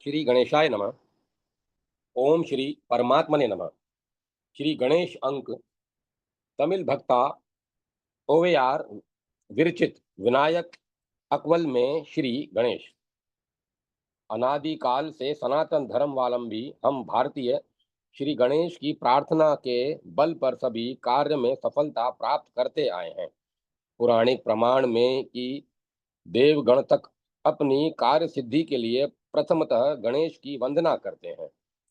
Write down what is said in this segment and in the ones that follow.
श्री गणेशाय नमः। ओम श्री परमात्मने नमः। श्री गणेश अंक तमिल भक्ता ओवेयार विरचित विनायक अकवल में श्री गणेश। अनादिकाल से सनातन धर्मावलंबी हम भारतीय श्री गणेश की प्रार्थना के बल पर सभी कार्य में सफलता प्राप्त करते आए हैं। पुराणिक प्रमाण में कि देवगण तक अपनी कार्य सिद्धि के लिए प्रथमतः गणेश की वंदना करते हैं।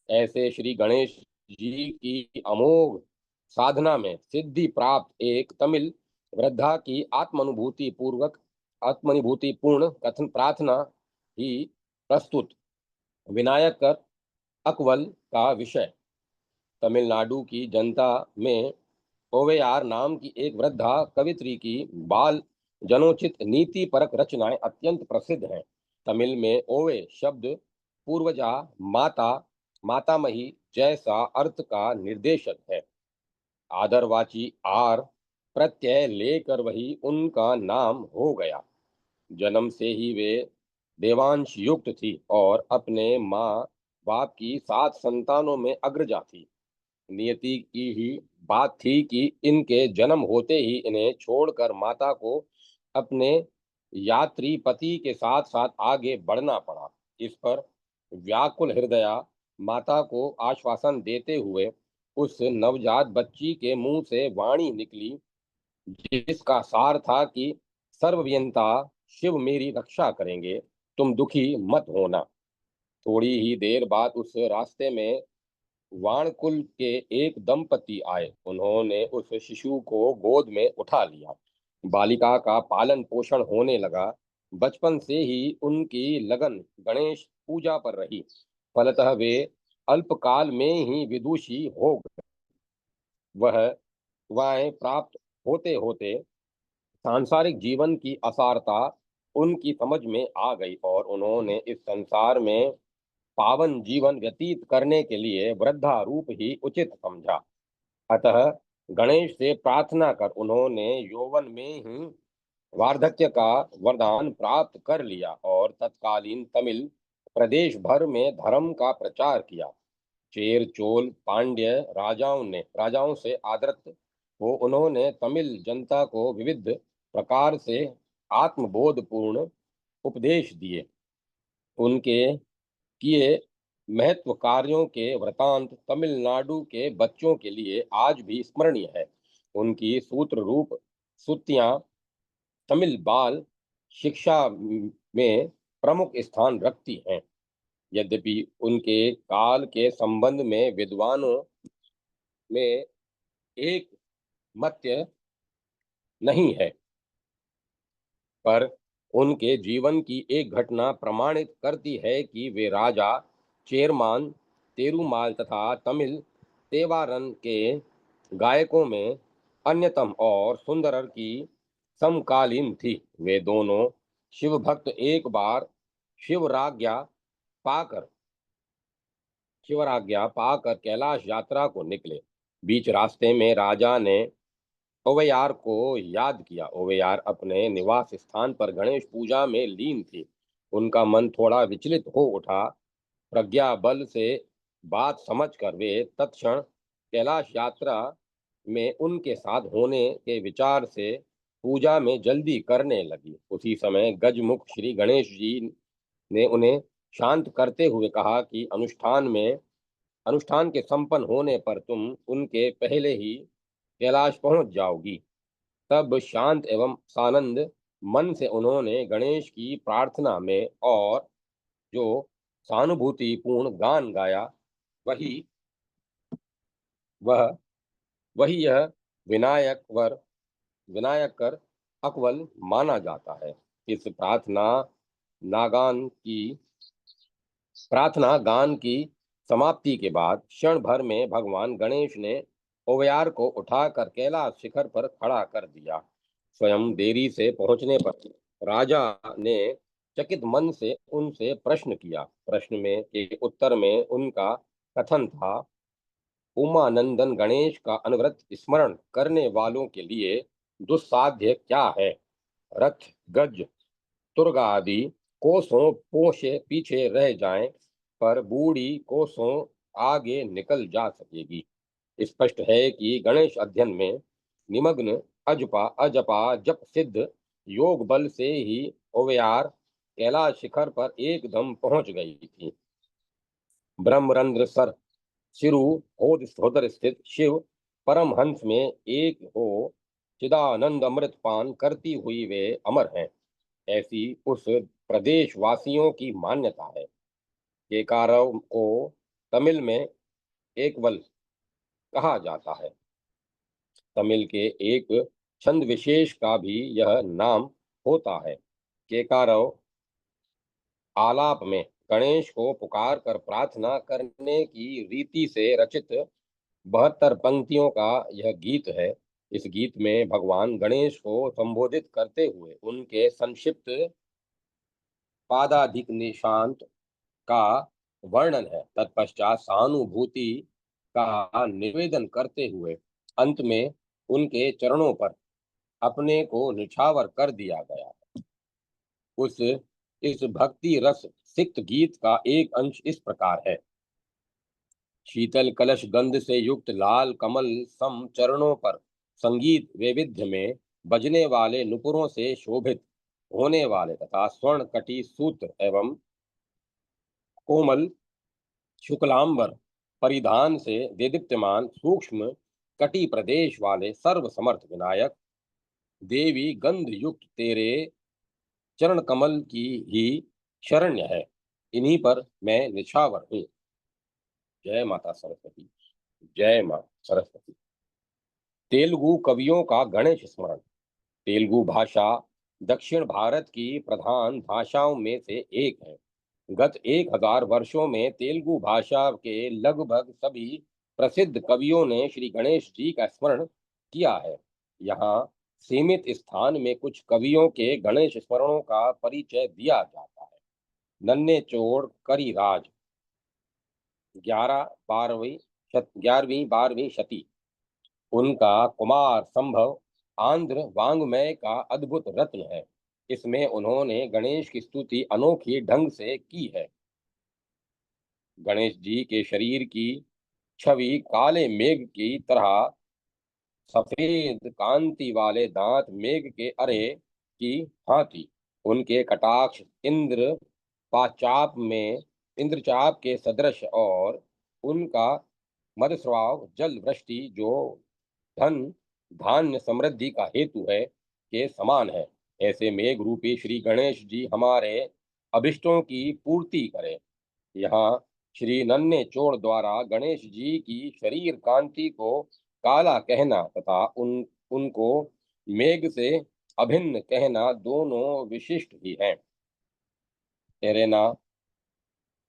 ऐसे श्री गणेश जी की अमोघ साधना में सिद्धि प्राप्त एक तमिल वृद्धा की आत्मानुभूति पूर्ण कथन प्रार्थना ही प्रस्तुत विनायक अकवल का विषय। तमिलनाडु की जनता में ओवेयार नाम की एक वृद्धा कवित्री की बाल जनोचित नीति परक रचनाएं अत्यंत प्रसिद्ध हैं। तमिल में ओवे शब्द पूर्वजा, माता, मातामही जैसा अर्थ का निर्देशक है। आदरवाची आर प्रत्यय लेकर वही उनका नाम हो गया। जन्म से ही वे देवांश युक्त थी और अपने माँ बाप की 7 संतानों में अग्रजा थी। नियति की ही बात थी कि इनके जन्म होते ही इन्हें छोड़कर माता को अपने यात्री पति के साथ साथ आगे बढ़ना पड़ा। इस पर व्याकुल हृदया माता को आश्वासन देते हुए उस नवजात बच्ची के मुंह से वाणी निकली, जिसका सार था कि सर्ववियंता शिव मेरी रक्षा करेंगे, तुम दुखी मत होना। थोड़ी ही देर बाद उस रास्ते में वाणकुल के एक दंपति आए। उन्होंने उस शिशु को गोद में उठा लिया। बालिका का पालन पोषण होने लगा। बचपन से ही उनकी लगन गणेश पूजा पर रही। फलतः वे अल्पकाल में ही विदुषी हो गए। वह वाएं प्राप्त होते होते सांसारिक जीवन की असारता उनकी समझ में आ गई और उन्होंने इस संसार में पावन जीवन व्यतीत करने के लिए वृद्धा रूप ही उचित समझा। अतः गणेश से प्रार्थना कर उन्होंने यौवन में ही वार्धक्य का वरदान प्राप्त कर लिया और तत्कालीन तमिल प्रदेश भर में धर्म का प्रचार किया। चेर चोल पांड्य राजाओं से आदृत हो उन्होंने तमिल जनता को विविध प्रकार से आत्मबोधपूर्ण उपदेश दिए। उनके किए महत्व कार्यों के वृतांत तमिलनाडु के बच्चों के लिए आज भी स्मरणीय है। उनकी सूत्र रूप स्तुतियां तमिल बाल शिक्षा में प्रमुख स्थान रखती हैं। यद्यपि उनके काल के संबंध में विद्वानों में एक मत्य नहीं है, पर उनके जीवन की एक घटना प्रमाणित करती है कि वे राजा चेरमान तेरुमाल तथा तमिल तेवारन के गायकों में अन्यतम और सुंदरर की समकालीन थी। वे दोनों शिव भक्त एक बार शिवराज्ञा पाकर शिवराज्ञा पाकर कैलाश यात्रा को निकले। बीच रास्ते में राजा ने ओवैयार को याद किया। ओवैयार अपने निवास स्थान पर गणेश पूजा में लीन थी। उनका मन थोड़ा विचलित हो उठा। प्रज्ञा बल से बात समझकर वे तत्क्षण कैलाश यात्रा में उनके साथ होने के विचार से पूजा में जल्दी करने लगी। उसी समय गजमुख श्री गणेश जी ने उन्हें शांत करते हुए कहा कि अनुष्ठान के संपन्न होने पर तुम उनके पहले ही कैलाश पहुंच जाओगी। तब शांत एवं सानंद मन से उन्होंने गणेश की प्रार्थना में और जो सहानुभूतिपूर्ण गान गाया, वही वह वही यह विनायक वर विनायक कर अकवल माना जाता है। इस प्रार्थना गान की समाप्ति के बाद क्षण भर में भगवान गणेश ने ओवैयार को उठाकर कैलाश शिखर पर खड़ा कर दिया। स्वयं देरी से पहुंचने पर राजा ने चकित मन से उनसे प्रश्न किया। प्रश्न में के उत्तर में उनका कथन था, उमानंदन गणेश का अनवरत स्मरण करने वालों के लिए दुस्साध्य क्या है। रथ गज तुर्ग आदि कोसों पोषे पीछे रह जाएं, पर बूढ़ी कोसों आगे निकल जा सकेगी। स्पष्ट है कि गणेश अध्ययन में निमग्न अजपा अजपा जप सिद्ध योग बल से ही ओवयार कैलाश शिखर पर एकदम पहुंच गई थी। ब्रह्मरंध्र सर शिरु होद सहोदर स्थित शिव परमहंस में एक हो चिदानंद अमृत पान करती हुई वे अमर हैं, ऐसी उस प्रदेश वासियों की मान्यता है। केकारव को तमिल में एकवल कहा जाता है। तमिल के एक छंद विशेष का भी यह नाम होता है। केकारव आलाप में गणेश को पुकार कर प्रार्थना करने की रीति से रचित 72 पंक्तियों का यह गीत है। इस गीत में भगवान गणेश को संबोधित करते हुए उनके संक्षिप्त पादाधिक निशांत का वर्णन है। तत्पश्चात सहानुभूति का निवेदन करते हुए अंत में उनके चरणों पर अपने को निछावर कर दिया गया। उस इस भक्ति रस सिक्त गीत का एक अंश इस प्रकार है। शीतल कलश गंध से युक्त लाल कमल सम चरणों पर संगीत वैविध्य में बजने वाले नुपुरों से शोभित होने वाले तथा स्वर्ण कटी सूत्र एवं कोमल शुक्लांबर परिधान से देदीप्यमान सूक्ष्म कटी प्रदेश वाले सर्व समर्थ विनायक देवी गंध युक्त तेरे चरण कमल की ही शरण्य है। इन्हीं पर मैं निछावर हूँ। जय माता सरस्वती। जय मां सरस्वती। तेलुगु कवियों का गणेश स्मरण। तेलुगु भाषा दक्षिण भारत की प्रधान भाषाओं में से एक है। गत 1000 वर्षों में तेलुगु भाषा के लगभग सभी प्रसिद्ध कवियों ने श्री गणेश जी का स्मरण किया है। यहाँ सीमित स्थान में कुछ कवियों के गणेश स्मरणों का परिचय दिया जाता है। नन्हे चोड़ करिराज 11वीं 12वीं शती। उनका कुमार संभव आंध्र वाङ्मय का अद्भुत रत्न है। इसमें उन्होंने गणेश की स्तुति अनोखी ढंग से की है। गणेश जी के शरीर की छवि काले मेघ की तरह सफेद कांति वाले दांत मेघ के अरे की भांति। उनके कटाक्ष पाचाप में इंद्रचाप के सदृश और उनका मदस्राव जल वृष्टि जो धन धान्य समृद्धि का हेतु है के समान है। ऐसे मेघ रूपी श्री गणेश जी हमारे अभिष्टों की पूर्ति करें। यहाँ श्री नन्हे चोड़ द्वारा गणेश जी की शरीर कांति को काला कहना तथा उनको मेघ से अभिन्न कहना दोनों विशिष्ट ही हैं। एरेना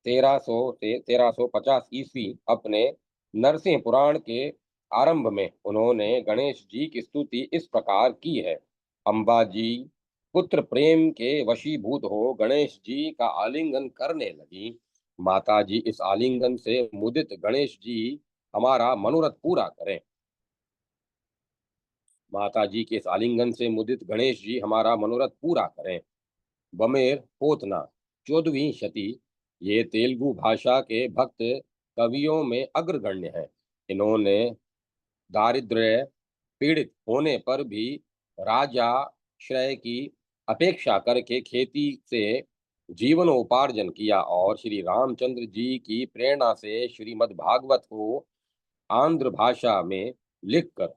1300 से 1350 ईस्वी अपने नरसिंह पुराण के आरंभ में उन्होंने गणेश जी की स्तुति इस प्रकार की है। अम्बा जी पुत्र प्रेम के वशीभूत हो गणेश जी का आलिंगन करने लगी। माता जी इस आलिंगन से मुदित गणेश जी हमारा मनोरथ पूरा करें। माता जी के इस आलिंगन से मुदित गणेश जी हमारा मनोरथ पूरा करें। बमेर पोतना 14वीं शती। ये तेलुगु भाषा के भक्त कवियों में अग्रगण्य हैं। इन्होंने दारिद्र्य पीड़ित होने पर भी राजाश्रय की अपेक्षा करके खेती से जीवनोपार्जन किया और श्री रामचंद्र जी की प्रेरणा से श्रीमद् भागवत को आंध्र भाषा में लिखकर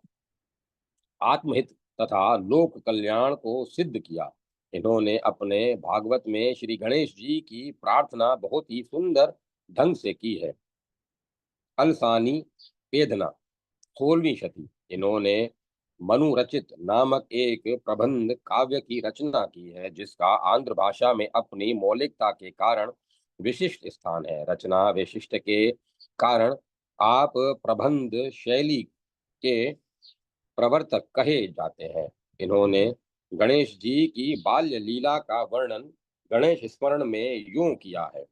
आत्महित तथा लोक कल्याण को सिद्ध किया। इन्होंने अपने भागवत में श्री गणेश जी की प्रार्थना बहुत ही सुंदर ढंग से की है। अलसानी पेदना 16वीं शती। इन्होंने मनुरचित नामक एक प्रबंध काव्य की रचना की है जिसका आंध्र भाषा में अपनी मौलिकता के कारण विशिष्ट स्थान है। रचना विशिष्ट के कारण आप प्रबंध शैली के प्रवर्तक कहे जाते हैं। इन्होंने गणेश जी की बाल्य लीला का वर्णन गणेश स्मरण में यूं किया है।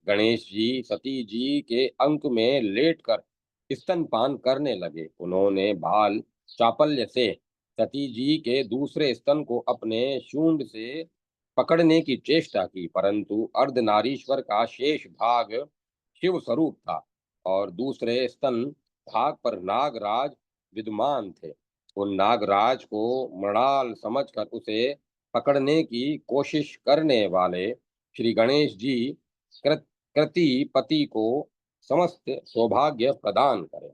गणेश जी सती जी के अंक में लेटकर स्तनपान करने लगे। उन्होंने बाल चापल्य से सती जी के दूसरे स्तन को अपने शूंड से पकड़ने की चेष्टा की, परंतु अर्धनारीश्वर का शेष भाग शिव स्वरूप था और दूसरे स्तन भाग पर नागराज विद्यमान थे। उन नागराज को मृणाल समझकर उसे पकड़ने की कोशिश करने वाले श्री गणेश जी कृतिपति को समस्त सौभाग्य प्रदान करें।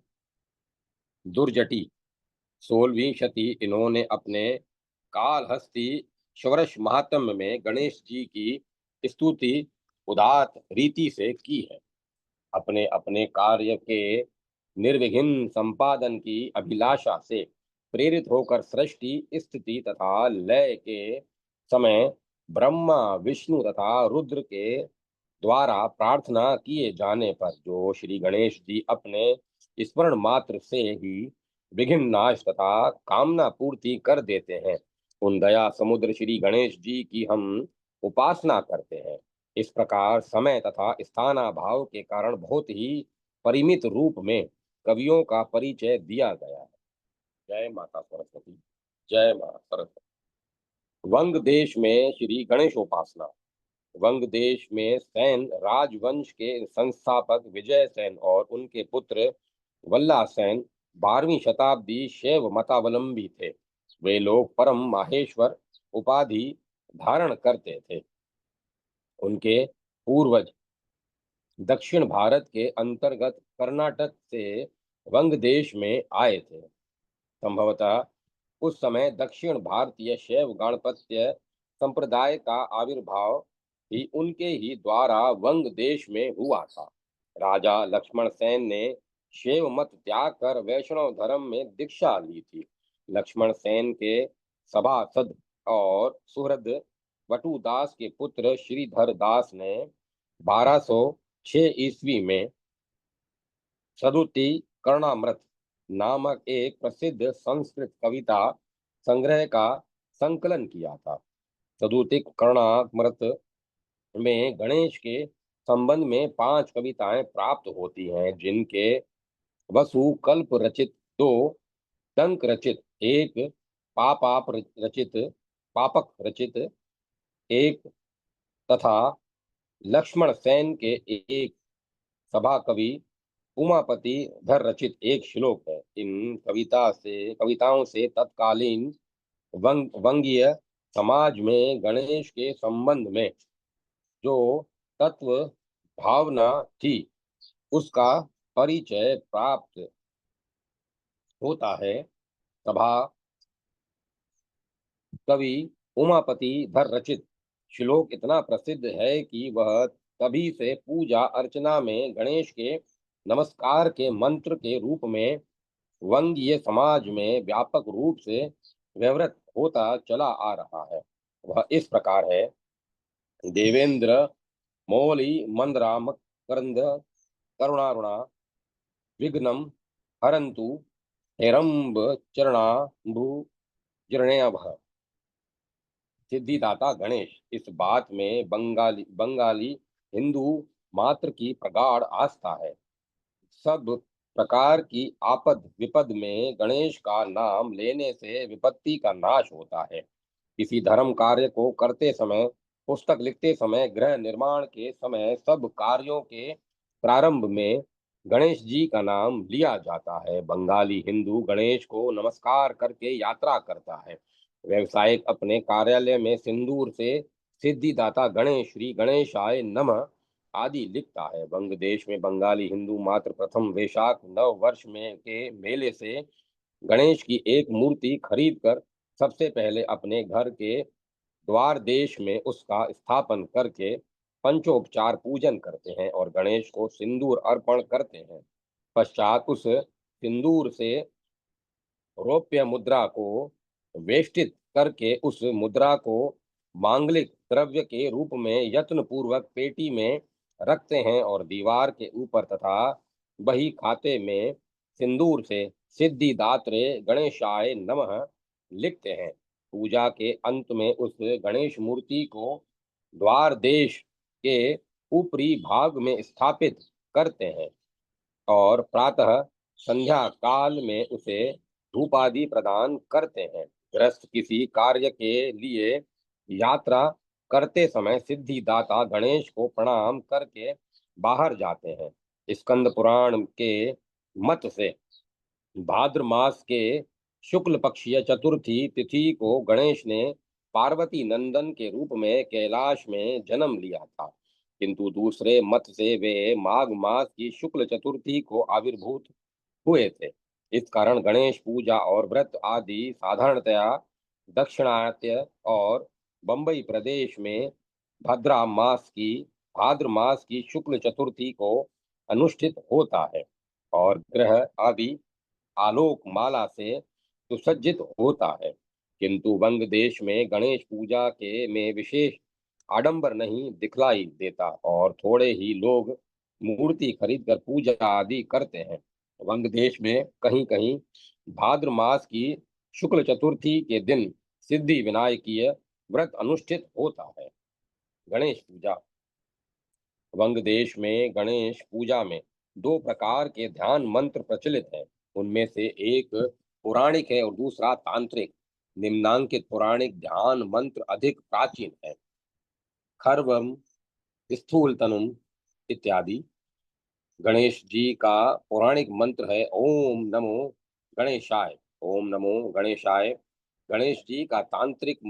दुर्जटी 16वीं शती इन्होंने अपने कालहस्ती षोडश महात्म्य में गणेश जी की स्तुति उदात्त रीति से की है। अपने अपने कार्य के निर्विघ्न संपादन की अभिलाषा से प्रेरित होकर सृष्टि स्थिति तथा लय के समय ब्रह्मा विष्णु तथा रुद्र के द्वारा प्रार्थना किए जाने पर जो श्री गणेश जी अपने स्मरण मात्र से ही विघ्न नाश तथा कामना पूर्ति कर देते हैं, उन दया समुद्र श्री गणेश जी की हम उपासना करते हैं। इस प्रकार समय तथा स्थानाभाव के कारण बहुत ही परिमित रूप में कवियों का परिचय दिया गया है। जय माता सरस्वती। जय माता सरस्वती। वंग देश में श्री गणेशोपासना। वंग देश में सैन राजवंश के संस्थापक विजय सेन और उनके पुत्र वल्ला सेन 12वीं शताब्दी शैव मतावलंबी थे। वे लोग परम माहेश्वर उपाधि धारण करते थे। उनके पूर्वज दक्षिण भारत के अंतर्गत कर्नाटक से वंग देश में आए थे। संभवतः उस समय दक्षिण भारतीय शैव गणपत्य संप्रदाय का आविर्भाव भी उनके ही द्वारा वंग देश में हुआ था। राजा लक्ष्मण सेन ने शैव मत त्याग कर वैष्णव धर्म में दीक्षा ली थी। लक्ष्मण सेन के सभासद और सुहृद वटुदास के पुत्र श्रीधर दास ने 1206 ईस्वी में सदुति कर्णामृत नामक एक प्रसिद्ध संस्कृत कविता संग्रह का संकलन किया था। सदुतिक कर्णामृत में गणेश के संबंध में 5 कविताएं प्राप्त होती हैं, जिनके वसु कल्प रचित 2, टंक रचित 1, पापाप रचित पापक रचित 1 तथा लक्ष्मण सेन के एक सभा कवि उमापति धर रचित एक श्लोक है। इन कविताओं से तत्कालीन वंगीय समाज में गणेश के संबंध में जो तत्व भावना थी उसका परिचय प्राप्त होता है। सभा कवि उमापति धर रचित श्लोक इतना प्रसिद्ध है कि वह तभी से पूजा अर्चना में गणेश के नमस्कार के मंत्र के रूप में वंगीय समाज में व्यापक रूप से व्यवहृत होता चला आ रहा है। वह इस प्रकार है। देवेंद्र मौली मंदरा मकरंद करुणारुणा विघ्नम हरंतु हेरंब चरणाम्बु जिर्णयभ। सिद्धिदाता गणेश। इस बात में बंगाली हिंदू मात्र की प्रगाढ़ आस्था है। सब प्रकार की आपद विपद में गणेश का नाम लेने से विपत्ति का नाश होता है। किसी धर्म कार्य को करते समय, पुस्तक लिखते समय, गृह निर्माण के समय सब कार्यों के प्रारंभ में गणेश जी का नाम लिया जाता है। बंगाली हिंदू गणेश को नमस्कार करके यात्रा करता है। व्यवसायिक अपने कार्यालय में सिंदूर से सिद्धिदाता गणेश, श्री गणेशाय नमः आदि लिखता है। वंग देश में बंगाली हिंदू मात्र प्रथम वैशाख नव वर्ष में के मेले से गणेश की एक मूर्ति खरीद कर सबसे पहले अपने घर के द्वार देश में उसका स्थापन करके पंचोपचार पूजन करते हैं और गणेश को सिंदूर अर्पण करते हैं। पश्चात उस सिंदूर से रौप्य मुद्रा को वेष्टित करके उस मुद्रा को मांगलिक द्रव्य के रूप में यत्न पूर्वक पेटी में रखते हैं और दीवार के ऊपर तथा बही खाते में सिंदूर से सिद्धिदात्रे गणेशाय नमः लिखते हैं। पूजा के अंत में उस गणेश मूर्ति को द्वार देश के ऊपरी भाग में स्थापित करते हैं और प्रातः संध्या काल में उसे धूपादि प्रदान करते हैं। गृहस्थ किसी कार्य के लिए यात्रा करते समय सिद्धिदाता गणेश को प्रणाम करके बाहर जाते हैं। स्कंद पुराण के मत से भाद्र मास के शुक्ल पक्षीय चतुर्थी तिथि को गणेश ने पार्वती नंदन के रूप में कैलाश में जन्म लिया था, किंतु दूसरे मत से वे माघ मास की शुक्ल चतुर्थी को आविर्भूत हुए थे। इस कारण गणेश पूजा और व्रत आदि साधारणतया दक्षिणात्य और बंबई प्रदेश में भाद्र मास की शुक्ल चतुर्थी को अनुष्ठित होता है और ग्रह आदि आलोक माला से सुसज्जित होता है, किंतु वंग देश में गणेश पूजा के में विशेष आडंबर नहीं दिखलाई देता और थोड़े ही लोग मूर्ति खरीद कर पूजा आदि करते हैं। वंग देश में कहीं कहीं भाद्र मास की शुक्ल चतुर्थी के दिन सिद्धि विनायकीय व्रत अनुष्ठित होता है। गणेश पूजा। वंग देश में गणेश पूजा में दो प्रकार के ध्यान मंत्र प्रचलित हैं। उनमें से एक पौराणिक है और दूसरा तांत्रिक। निम्नांकित पौराणिक ध्यान मंत्र अधिक प्राचीन है। खर्वम, स्थूल तनुम इत्यादि। गणेश जी का पौराणिक मंत्र है ओम नमो गणेशाय। ओम नमो गणेशाय। गणेश जी का तांत्रिक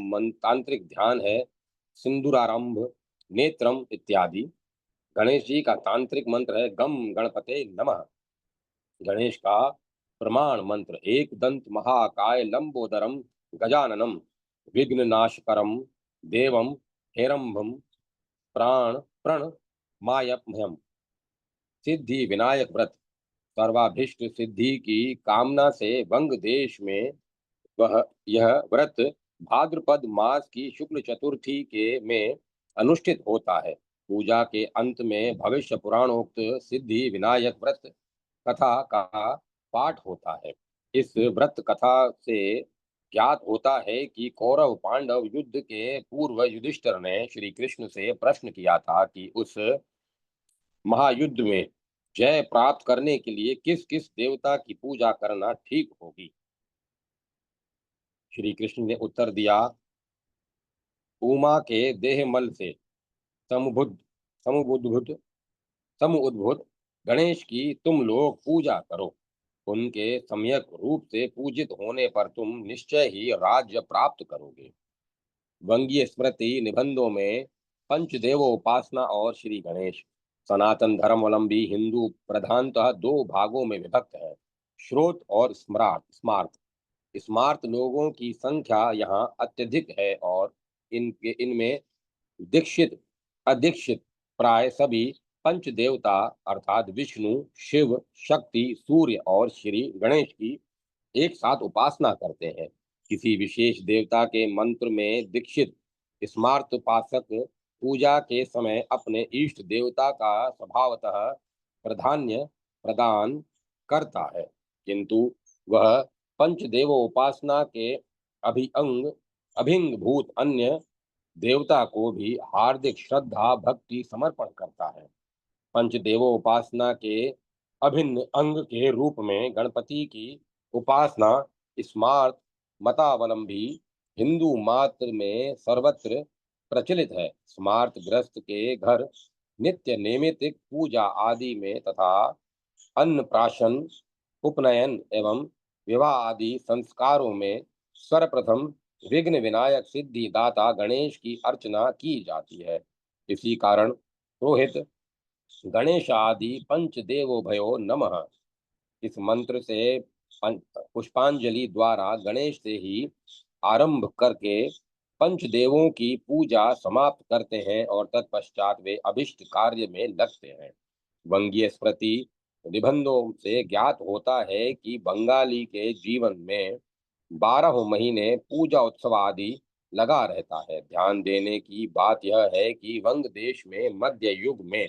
ध्यान है सिंदूरारंभ, नेत्रम इत्यादि। गणेश जी का तांत्रिक मंत्र है गम गणपते नमः। गणेश का प्रमाण मंत्र एक दंत महाकाय लंबोदरम गजाननम विघ्ननाशकरम देवम हेरंबम प्राण प्रण मायमह्यम। सिद्धि विनायक व्रत। सर्वाभीष्ट सिद्धि की कामना से वंग देश में वह यह व्रत भाद्रपद मास की शुक्ल चतुर्थी के में अनुष्ठित होता है। पूजा के अंत में भविष्य पुराणोक्त सिद्धि विनायक व्रत कथा का पाठ होता है। इस व्रत कथा से ज्ञात होता है कि कौरव पांडव युद्ध के पूर्व युधिष्ठिर ने श्री कृष्ण से प्रश्न किया था कि उस महायुद्ध में जय प्राप्त करने के लिए किस किस देवता की पूजा करना ठीक होगी। श्री कृष्ण ने उत्तर दिया, उमा के देहमल से समुद्भुत समुद्भुत समुद्भुत गणेश की तुम लोग पूजा करो। उनके सम्यक रूप से पूजित होने पर तुम निश्चय ही राज्य प्राप्त करोगे। वंगीय स्मृति निबंधों में पंचदेवोपासना और श्री गणेश। सनातन धर्मावलंबी हिंदू प्रधानतः दो भागों में विभक्त है, श्रोत और स्मार्त। स्मार्त लोगों की संख्या यहाँ अत्यधिक है और इनमें दीक्षित अदीक्षित प्राय सभी पंच देवता अर्थात विष्णु, शिव, शक्ति, सूर्य और श्री गणेश की एक साथ उपासना करते हैं। किसी विशेष देवता के मंत्र में दीक्षित स्मार्त उपासक पूजा के समय अपने इष्ट देवता का स्वभावतः प्राधान्य प्रदान करता है, किंतु वह पंचदेवोपासना के अभिअंग अभिंग भूत अन्य देवता को भी हार्दिक श्रद्धा भक्ति समर्पण करता है। पंचदेवोपासना के अभिन्न अंग के रूप में गणपति की उपासना स्मार्त मतावलंबी हिंदू मात्र में सर्वत्र प्रचलित है। स्मार्त ग्रस्त के घर नित्य नैमित्तिक पूजा आदि में तथा अन्नप्राशन, उपनयन एवं विवाह आदि संस्कारों में सर्वप्रथम विघ्न विनायक सिद्धि दाता गणेश की अर्चना की जाती है। इसी कारण रोहित गणेश आदि पंचदेवो भयो नमः इस मंत्र से पुष्पांजलि द्वारा गणेश से ही आरंभ करके पंचदेवों की पूजा समाप्त करते हैं और तत्पश्चात वे अभिष्ट कार्य में लगते हैं। वंगीय स्मृति निबंधों से ज्ञात होता है कि बंगाली के जीवन में 12 महीने पूजा उत्सव आदि लगा रहता है। ध्यान देने की बात यह है कि वंग देश में मध्य युग में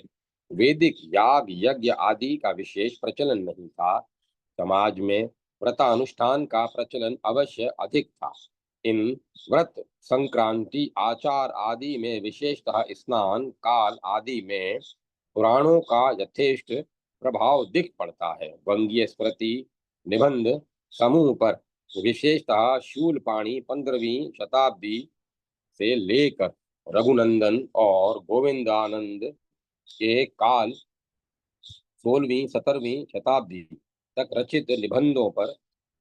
वैदिक याग यज्ञ आदि का विशेष प्रचलन नहीं था। समाज में व्रतानुष्ठान का प्रचलन अवश्य अधिक था। इन व्रत, संक्रांति, आचार आदि में विशेषतः स्नान काल आदि में पुराणों का यथेष्ट प्रभाव दिख पड़ता है। वंगीय स्मृति निबंध समूह पर विशेषतः शूलपाणी 15वीं शताब्दी से लेकर रघुनंदन और गोविंदानंद के काल 16वीं 17वीं शताब्दी तक रचित निबंधों पर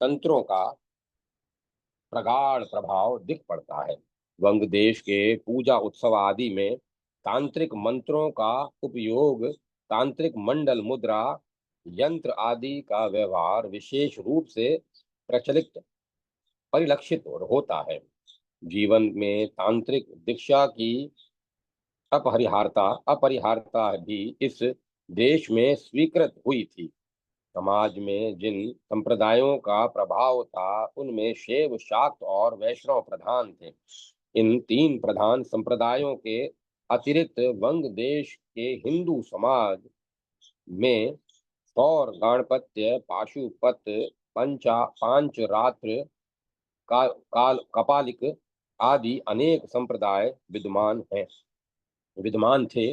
तंत्रों का प्रगाढ़ प्रभाव दिख पड़ता है। वंग देश के पूजा उत्सव आदि में तांत्रिक मंत्रों का उपयोग, तांत्रिक मंडल मुद्रा यंत्र आदि का व्यवहार विशेष रूप से प्रचलित परिलक्षित होता है। जीवन में तांत्रिक दीक्षा की अपरिहार्यता अपरिहार्यता भी इस देश में स्वीकृत हुई थी। समाज में जिन संप्रदायों का प्रभाव था उनमें शैव, शाक्त और वैष्णव प्रधान थे। इन तीन प्रधान संप्रदायों के अतिरिक्त वंग देश के हिंदू समाज में सौर, गाणपत्य, पाशुपत, पांचरात्र, काल कपालिक आदि अनेक संप्रदाय विद्यमान थे।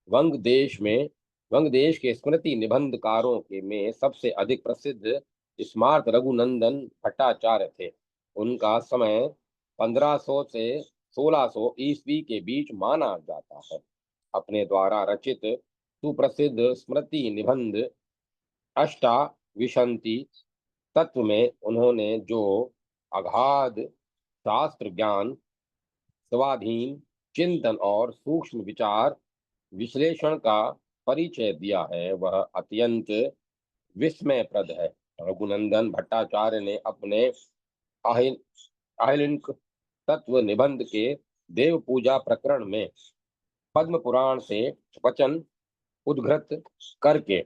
वंग देश में वंग देश के स्मृति निबंधकारों के में सबसे अधिक प्रसिद्ध स्मार्त रघुनंदन भट्टाचार्य थे। उनका समय 1500 से 1600 ईस्वी के बीच माना जाता है। अपने द्वारा रचित सुप्रसिद्ध स्मृति निबंध अष्टाविंशति तत्व में उन्होंने जो अगाध शास्त्र ज्ञान, स्वाधीन चिंतन और सूक्ष्म विचार विश्लेषण का परिचय दिया है वह अत्यंत विस्मयप्रद है। रघुनंदन भट्टाचार्य ने अपने अहिल अहिलिंक तत्व निबंध के देव पूजा प्रकरण में पद्म पुराण से वचन उद्धृत करके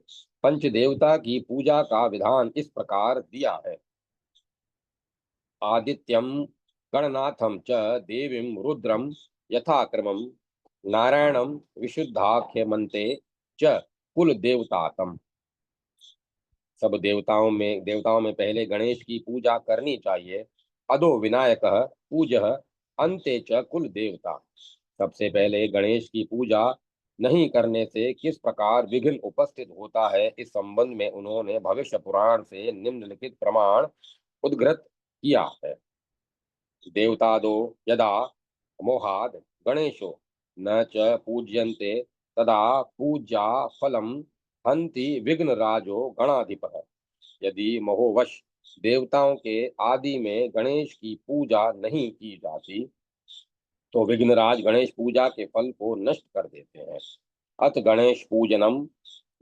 पंचदेवता की पूजा का विधान इस प्रकार दिया है। आदित्यम गणनाथम च देवीं रुद्रम यथाक्रमम नारायणम विशुद्धाख्यमन्ते च कुल देवतातम। सब देवताओं में पहले गणेश की पूजा करनी चाहिए। अदो विनायक पूजः अन्ते च कुल देवता। सबसे पहले गणेश की पूजा नहीं करने से किस प्रकार विघ्न उपस्थित होता है, इस संबंध में उन्होंने भविष्य पुराण से निम्नलिखित प्रमाण उद्धृत किया है। देवतादो यदा मोहाद गणेशो न च पूज्यन्ते तदा पूजा फलम हन्ति विघ्नराजो गणाधिपः। यदि मोहवश देवताओं के आदि में गणेश की पूजा नहीं की जाती तो विघ्नराज गणेश पूजा के फल को नष्ट कर देते हैं। अत गणेश पूजनम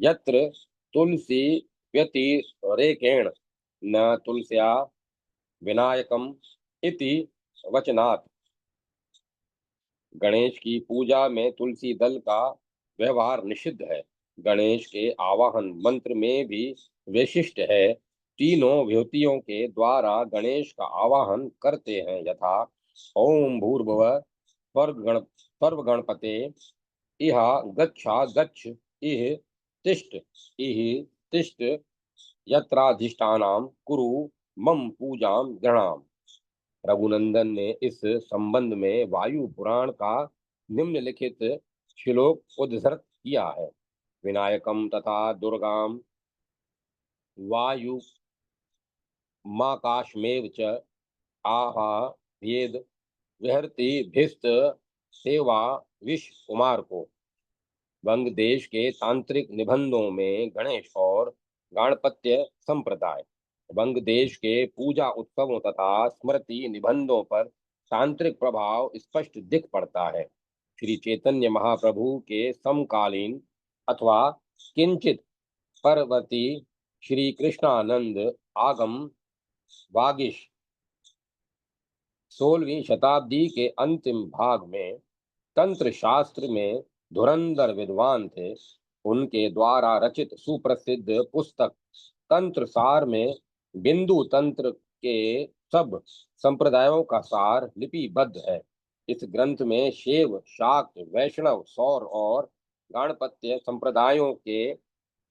यत्र तुलसी व्यतिरेकेण न तुलस्या विनायकम इति वचनात्। गणेश की पूजा में तुलसी दल का व्यवहार निषिद्ध है। गणेश के आवाहन मंत्र में भी विशिष्ट है। तीनों विभूतियों के द्वारा गणेश का आवाहन करते हैं, यथा ओम भूर्भुवः सर्वगणपते इह गच्छा गच्छ इह तिष्ठ इह तिष्ठ यत्राधिष्ठानां कुरु मम पूजां गृणाम। रघुनंदन ने इस संबंध में वायु पुराण का निम्नलिखित श्लोक उद्धृत किया है। विनायकम तथा दुर्गाम वायु माकाशमेव च आहा भेद विहरति भिस्त सेवा विष कुमार को। वंग देश के तांत्रिक निबंधों में गणेश और गाणपत्य संप्रदाय, वंग देश के पूजा उत्सवों तथा स्मृति निबंधों पर तांत्रिक प्रभाव स्पष्ट दिख पड़ता है। श्री चैतन्य महाप्रभु के समकालीन अथवा किंचित परवर्ती श्री कृष्णानंद आगम वागीश 16वीं शताब्दी के अंतिम भाग में तंत्र शास्त्र में धुरंधर विद्वान थे। उनके द्वारा रचित सुप्रसिद्ध पुस्तक तंत्र सार में बिंदु तंत्र के सब संप्रदायों का सार लिपिबद्ध है। इस ग्रंथ में शैव, शाक्त, वैष्णव, सौर और गाणपत्य संप्रदायों के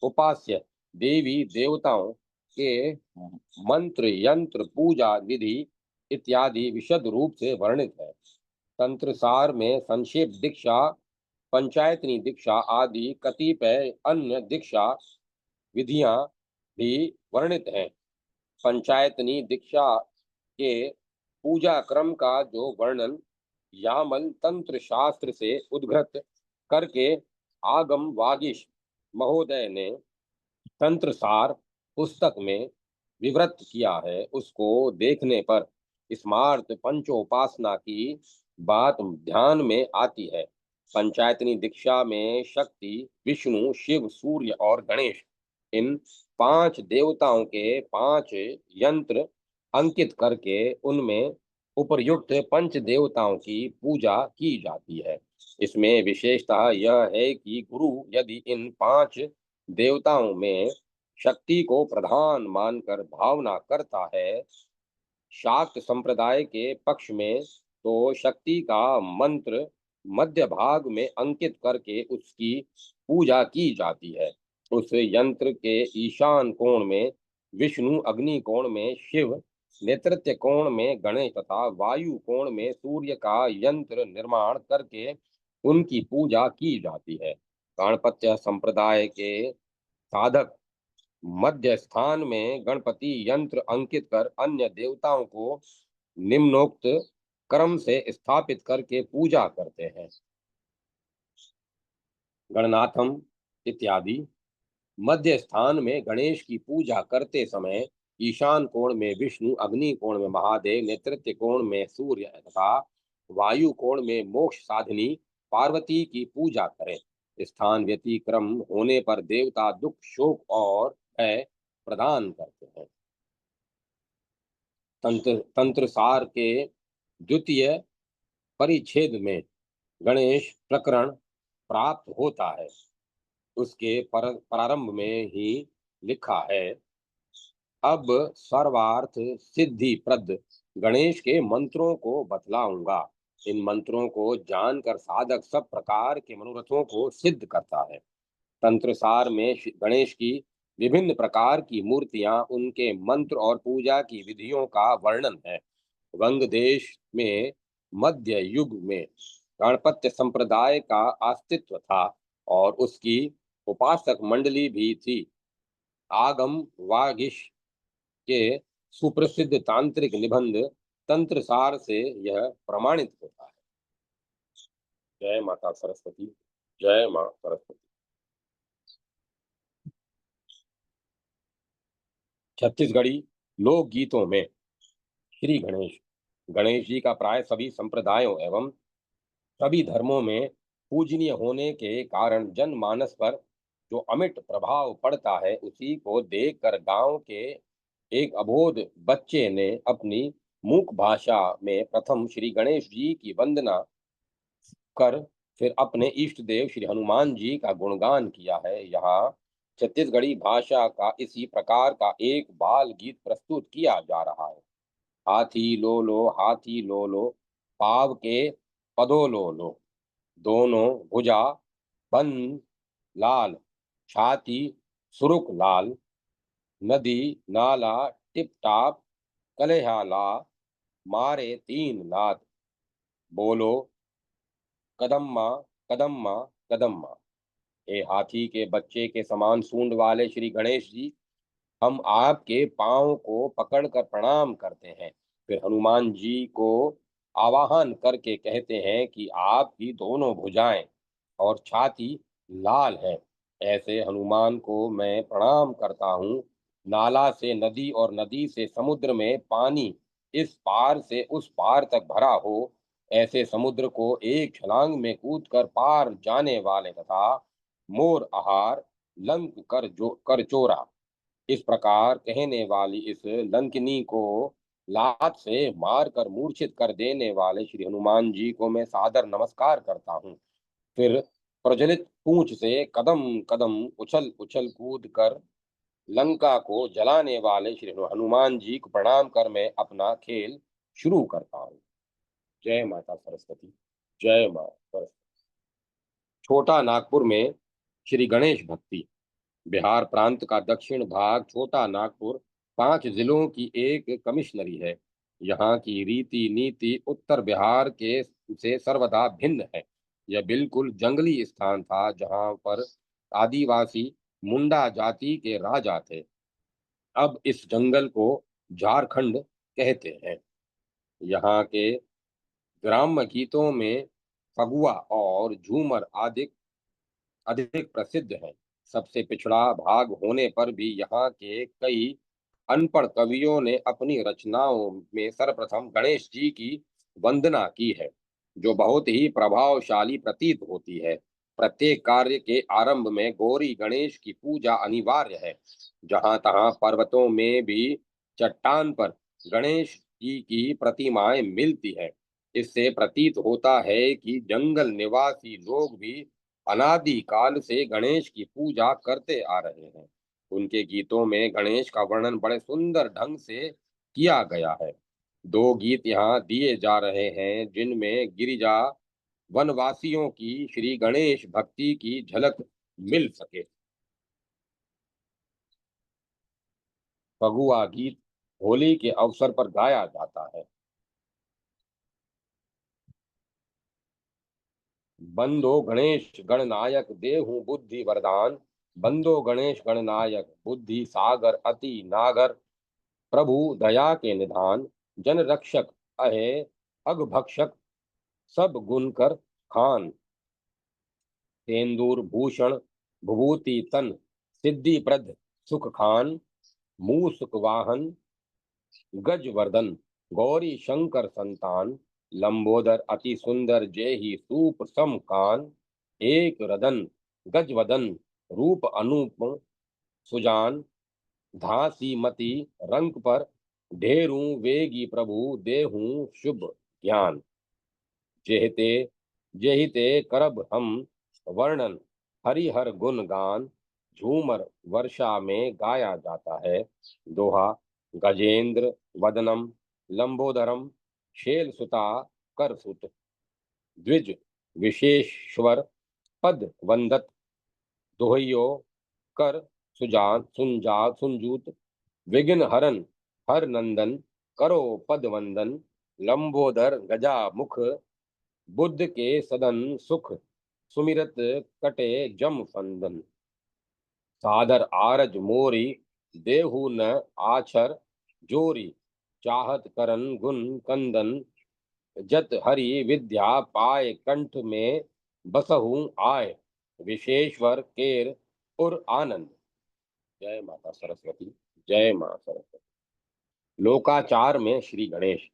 उपास्य देवी देवताओं के मंत्र, यंत्र, पूजा विधि इत्यादि विशद रूप से वर्णित है। तंत्र सार में संक्षेप दीक्षा, पंचायतनी दीक्षा आदि कतिपय अन्य दीक्षा विधियां भी वर्णित हैं। पंचायतनी दीक्षा के पूजा क्रम का जो वर्णन यामल तंत्र शास्त्र से उद्धृत करके आगम वागीश महोदय ने तंत्र सार पुस्तक में विवृत किया है, उसको देखने पर स्मार्त पंचोपासना की बात ध्यान में आती है। पंचायतनी दीक्षा में शक्ति, विष्णु, शिव, सूर्य और गणेश, इन 5 देवताओं के 5 यंत्र अंकित करके उनमें उपर्युक्त पंच देवताओं की पूजा की जाती है। इसमें विशेषतः यह है कि गुरु यदि इन 5 देवताओं में शक्ति को प्रधान मानकर भावना करता है, शाक्त संप्रदाय के पक्ष में, तो शक्ति का मंत्र मध्य भाग में अंकित करके उसकी पूजा की जाती है। उस यंत्र के ईशान कोण में विष्णु, अग्नि कोण में शिव, नेतृत्व कोण में गणेश तथा वायु कोण में सूर्य का यंत्र निर्माण करके उनकी पूजा की जाती है। गाणपत्य संप्रदाय के साधक मध्य स्थान में गणपति यंत्र अंकित कर अन्य देवताओं को निम्नोक्त क्रम से स्थापित करके पूजा करते हैं। गणनाथम इत्यादि। मध्य स्थान में गणेश की पूजा करते समय ईशान कोण में विष्णु, अग्नि कोण में महादेव, नेतृत्व कोण में सूर्य तथा वायु कोण में मोक्ष साधिनी पार्वती की पूजा करें। स्थान व्यतिक्रम होने पर देवता दुख, शोक और भय प्रदान करते हैं। तंत्र सार के द्वितीय परिच्छेद में गणेश प्रकरण प्राप्त होता है। उसके प्रारंभ में ही लिखा है, अब सर्वार्थ सिद्धि प्रद गणेश के मंत्रों को बतलाऊंगा। इन मंत्रों को जानकर साधक सब प्रकार के मनोरथों को सिद्ध करता है। तंत्रसार में गणेश की विभिन्न प्रकार की मूर्तियां, उनके मंत्र और पूजा की विधियों का वर्णन है। वंग देश में मध्य युग में गणपत्य संप्रदाय का अस्तित्व था और उसकी उपासक मंडली भी थी। आगम वागिश के सुप्रसिद्ध तांत्रिक निबंध तंत्रसार से यह प्रमाणित होता है। जय माता सरस्वती। जय मां सरस्वती। छत्तीसगढ़ी लोकगीतों में श्री गणेश, गणेश जी का प्राय सभी संप्रदायों एवं सभी धर्मों में पूजनीय होने के कारण जनमानस पर जो अमिट प्रभाव पड़ता है, उसी को देखकर गांव के एक अबोध बच्चे ने अपनी मूक भाषा में प्रथम श्री गणेश जी की वंदना कर फिर अपने इष्ट देव श्री हनुमान जी का गुणगान किया है। यहाँ छत्तीसगढ़ी भाषा का इसी प्रकार का एक बाल गीत प्रस्तुत किया जा रहा है। हाथी लो लो, पाव के पदो लो लो, दोनों भुजा बन लाल, छाती सुरुक लाल, नदी नाला टिप टाप, कलेहा ला, मारे 3 लात, बोलो कदम्मा कदम्मा कदम्मा। हे हाथी के बच्चे के समान सूंड वाले श्री गणेश जी, हम आपके पांव को पकड़कर प्रणाम करते हैं। फिर हनुमान जी को आवाहन करके कहते हैं कि आपकी दोनों भुजाएं और छाती लाल है। ऐसे हनुमान को मैं प्रणाम करता हूँ। नाला से नदी और नदी से समुद्र में पानी इस पार से उस पार तक भरा हो, ऐसे समुद्र को एक छलांग में कूदकर पार जाने वाले तथा मोर आहार लंक कर चोरा, इस प्रकार कहने वाली इस लंकिनी को लात से मारकर मूर्छित कर देने वाले श्री हनुमान जी को मैं सादर नमस्कार करता हूँ। फिर प्रज्वलित पूंछ से कदम कदम उछल उछल कूद कर लंका को जलाने वाले श्री हनुमान जी को प्रणाम कर मैं अपना खेल शुरू करता हूँ। जय माता सरस्वती। जय मां सरस्वती। छोटा नागपुर में श्री गणेश भक्ति। बिहार प्रांत का दक्षिण भाग छोटा नागपुर 5 जिलों की एक कमिश्नरी है। यहाँ की रीति नीति उत्तर बिहार के से सर्वदा भिन्न है। यह बिल्कुल जंगली स्थान था जहाँ पर आदिवासी मुंडा जाति के राजा थे। अब इस जंगल को झारखंड कहते हैं। यहाँ के ग्राम्य गीतों में फगुआ और झूमर आदि अधिक प्रसिद्ध हैं। सबसे पिछड़ा भाग होने पर भी यहाँ के कई अनपढ़ कवियों ने अपनी रचनाओं में सर्वप्रथम गणेश जी की वंदना की है, जो बहुत ही प्रभावशाली प्रतीत होती है। प्रत्येक कार्य के आरंभ में गौरी गणेश की पूजा अनिवार्य है। जहाँ तहाँ पर्वतों में भी चट्टान पर गणेश जी की प्रतिमाएं मिलती हैं। इससे प्रतीत होता है कि जंगल निवासी लोग भी अनादि काल से गणेश की पूजा करते आ रहे हैं। उनके गीतों में गणेश का वर्णन बड़े सुंदर ढंग से किया गया है। दो गीत यहाँ दिए जा रहे हैं जिनमें गिरिजा वनवासियों की श्री गणेश भक्ति की झलक मिल सके। फगुआ गीत होली के अवसर पर गाया जाता है। बंदो गणेश गणनायक देहु बुद्धि वरदान, बंदो गणेश गणनायक बुद्धि सागर अति नागर, प्रभु दया के निधान, जन रक्षक अहे अघभक्षक, सब गुण कर खान, तेंदुर भूषण भभूति तन, सिद्धि प्रद सुख खान, मूसक वाहन गजवर्धन, गौरी शंकर संतान, लंबोदर अति सुंदर जेहि सूप सम कान, एक रदन गजवदन रूप अनूप सुजान, धासी मति रंक पर ढेरू वेगी प्रभु देहू शुभ ज्ञान, जेहते जेहिते करब हम वर्णन हरिहर गुण गान, झूमर वर्षा में गाया जाता है। दोहा गजेंद्र वदनम लंबोदरम शेल सुता कर सुत, द्विज विशेश्वर पद वंदत, दोहयो कर सुजान सुनजा सुनजूत, विघ्न हरन हर नंदन करो पद वंदन, लंबोदर गजा मुख बुद्ध के सदन सुख, सुमिरत कटे जम फंदन, सादर आरज मोरी देहु न आछर जोरी, चाहत करन गुण कंदन, जत हरि विद्या पाए कंठ में बसहु आय, विशेश्वर केर उर आनंद। जय माता सरस्वती। जय मां सरस्वती। लोकाचार में श्री गणेश।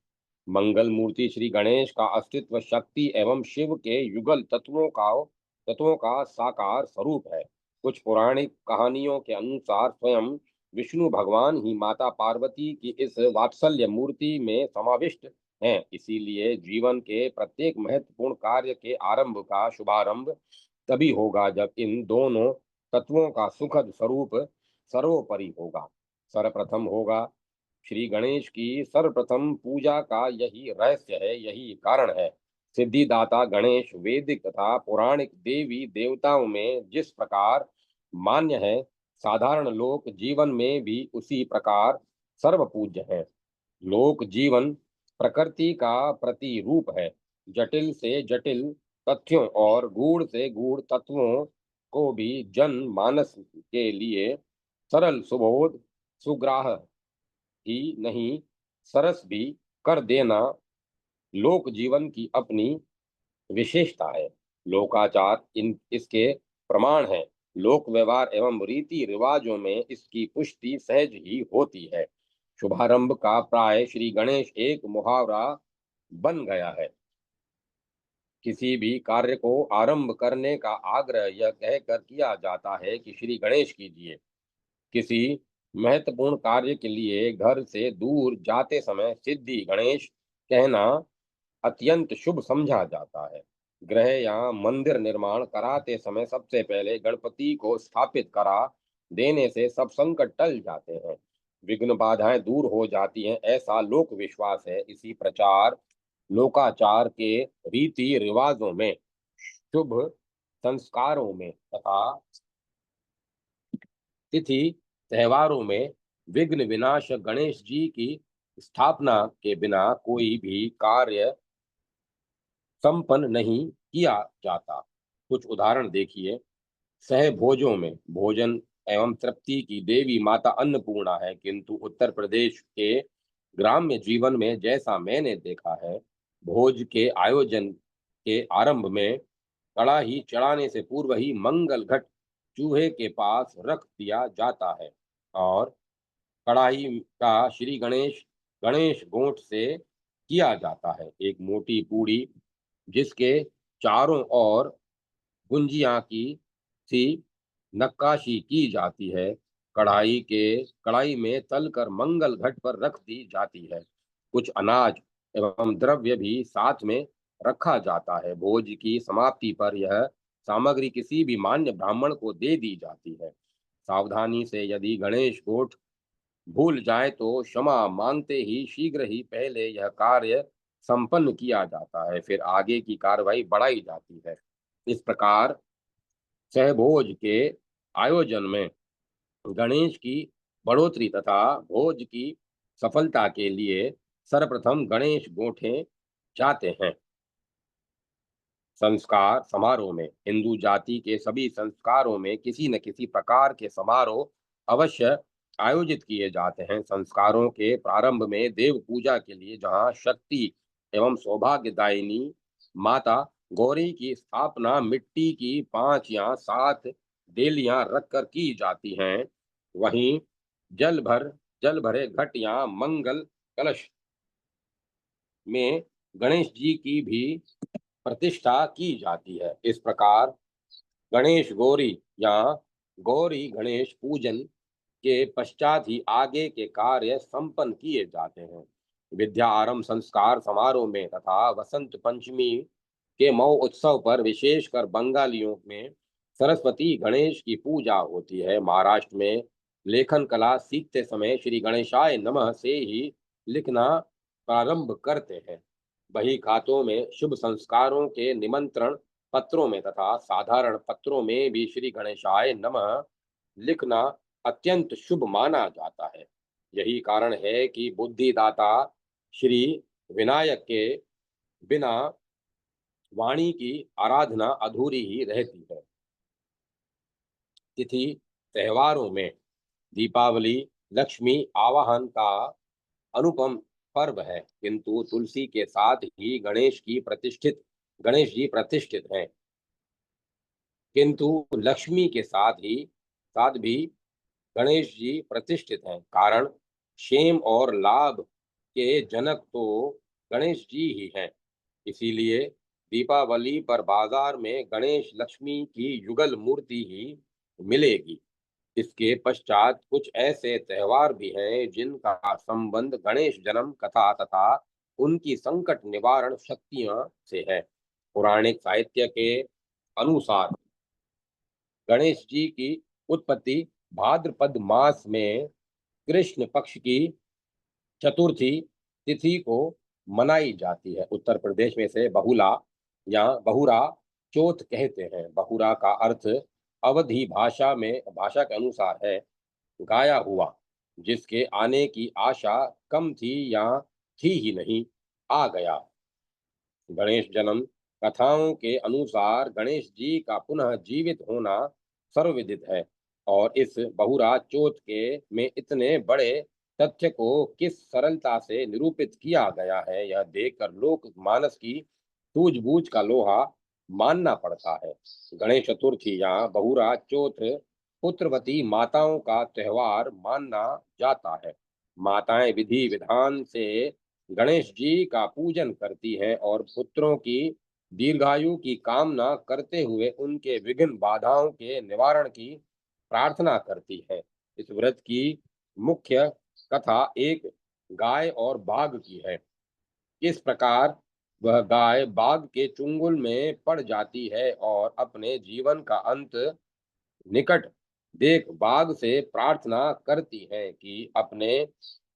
मंगल मूर्ति श्री गणेश का अस्तित्व शक्ति एवं शिव के युगल तत्वों का साकार स्वरूप है। कुछ पौराणिक कहानियों के अनुसार स्वयं विष्णु भगवान ही माता पार्वती की इस वात्सल्य मूर्ति में समाविष्ट हैं। इसीलिए जीवन के प्रत्येक महत्वपूर्ण कार्य के आरंभ का शुभारंभ तभी होगा जब इन दोनों तत्वों का सुखद स्वरूप सर्वोपरि होगा। सर्वप्रथम होगा श्री गणेश की सर्वप्रथम पूजा का यही रहस्य है, यही कारण है। सिद्धिदाता गणेश वैदिक तथा पौराणिक देवी देवताओं में जिस प्रकार मान्य है, साधारण लोक जीवन में भी उसी प्रकार सर्वपूज्य है। लोक जीवन प्रकृति का प्रतिरूप है। जटिल से जटिल तथ्यों और गूढ़ से गूढ़ तत्वों को भी जन मानस के लिए सरल सुबोध सुग्राह ही नहीं, सरस भी कर देना लोक जीवन की अपनी विशेषता है। लोकाचार इन इसके प्रमाण है। लोक व्यवहार एवं रीति रिवाजों में इसकी पुष्टि सहज ही होती है। शुभारंभ का प्राय श्री गणेश एक मुहावरा बन गया है। किसी भी कार्य को आरंभ करने का आग्रह यह कहकर किया जाता है कि श्री गणेश कीजिए। किसी महत्वपूर्ण कार्य के लिए घर से दूर जाते समय सिद्धि गणेश कहना अत्यंत शुभ समझा जाता है। गृह या मंदिर निर्माण कराते समय सबसे पहले गणपति को स्थापित करा देने से सब संकट टल जाते हैं, विघ्न बाधाएं दूर हो जाती हैं, ऐसा लोक विश्वास है। इसी प्रचार लोकाचार के रीति रिवाजों में, शुभ संस्कारों में तथा तिथि त्योहारों में विघ्न विनाशक गणेश जी की स्थापना के बिना कोई भी कार्य संपन्न नहीं किया जाता। कुछ उदाहरण देखिए। सहभोजों में भोजन एवं तृप्ति की देवी माता अन्नपूर्णा है, किंतु उत्तर प्रदेश के ग्राम्य जीवन में जैसा मैंने देखा है, भोज के आयोजन के आरंभ में कड़ाही चढ़ाने से पूर्व ही मंगल घट चूहे के पास रख दिया जाता है और कढ़ाई का श्री गणेश गणेश गोंठ से किया जाता है। एक मोटी पूड़ी जिसके चारों ओर गुंजिया की सी नक्काशी की जाती है, कढ़ाई में तलकर मंगल घट पर रख दी जाती है। कुछ अनाज एवं द्रव्य भी साथ में रखा जाता है। भोज की समाप्ति पर यह सामग्री किसी भी मान्य ब्राह्मण को दे दी जाती है। सावधानी से यदि गणेश गोठ भूल जाए तो क्षमा मांगते ही शीघ्र ही पहले यह कार्य संपन्न किया जाता है, फिर आगे की कार्रवाई बढ़ाई जाती है। इस प्रकार सहभोज के आयोजन में गणेश की बढ़ोतरी तथा भोज की सफलता के लिए सर्वप्रथम गणेश गोठे जाते हैं। संस्कार समारोह में हिंदू जाति के सभी संस्कारों में किसी न किसी प्रकार के समारोह अवश्य आयोजित किए जाते हैं। संस्कारों के प्रारंभ में देव पूजा के लिए जहाँ शक्ति एवं सौभाग्यदायिनी माता गौरी की स्थापना मिट्टी की 5 या 7 डेलियां रखकर की जाती हैं, वहीं जल भर जल भरे घट या मंगल कलश में गणेश जी की भी प्रतिष्ठा की जाती है। इस प्रकार गणेश गौरी या गौरी गणेश पूजन के पश्चात ही आगे के कार्य संपन्न किए जाते हैं। विद्या आरंभ संस्कार समारोह में तथा वसंत पंचमी के मऊ उत्सव पर विशेषकर बंगालियों में सरस्वती गणेश की पूजा होती है। महाराष्ट्र में लेखन कला सीखते समय श्री गणेशाय नमः से ही लिखना प्रारंभ करते हैं। बही खातों में शुभ संस्कारों के निमंत्रण पत्रों में तथा साधारण पत्रों में भी श्री गणेशाय नमः लिखना अत्यंत शुभ माना जाता है। यही कारण है कि बुद्धिदाता श्री विनायक के बिना वाणी की आराधना अधूरी ही रहती है। तिथि त्योहारों में दीपावली लक्ष्मी आवाहन का अनुपम पर्व है, किंतु तुलसी के साथ ही गणेश जी प्रतिष्ठित हैं। किंतु लक्ष्मी के साथ भी गणेश जी प्रतिष्ठित हैं। कारण क्षेम और लाभ के जनक तो गणेश जी ही हैं। इसीलिए दीपावली पर बाजार में गणेश लक्ष्मी की युगल मूर्ति ही मिलेगी। इसके पश्चात कुछ ऐसे त्योहार भी हैं जिनका संबंध गणेश जन्म कथा तथा उनकी संकट निवारण शक्तियां से है। पौराणिक साहित्य के अनुसार गणेश जी की उत्पत्ति भाद्रपद मास में कृष्ण पक्ष की चतुर्थी तिथि को मनाई जाती है। उत्तर प्रदेश में से बहुला या बहुरा चौथ कहते हैं। बहुरा का अर्थ अवधी भाषा के अनुसार है गाया हुआ, जिसके आने की आशा कम थी या थी ही नहीं, आ गया। गणेश जन्म कथाओं के अनुसार गणेश जी का पुनः जीवित होना सर्वविदित है और इस बहुरा चौथ के में इतने बड़े तथ्य को किस सरलता से निरूपित किया गया है, यह देखकर लोक मानस की सूझबूझ का लोहा मानना पड़ता है। गणेश चतुर्थी या बहुरा चौथ पुत्रवती माताओं का त्योहार माना जाता है। माताएं विधि विधान से गणेश जी का पूजन करती हैं और पुत्रों की दीर्घायु की कामना करते हुए उनके विघ्न बाधाओं के निवारण की प्रार्थना करती है। इस व्रत की मुख्य कथा एक गाय और बाघ की है। किस प्रकार वह गाय बाघ के चुंगल में पड़ जाती है और अपने जीवन का अंत निकट देख बाघ से प्रार्थना करती है कि अपने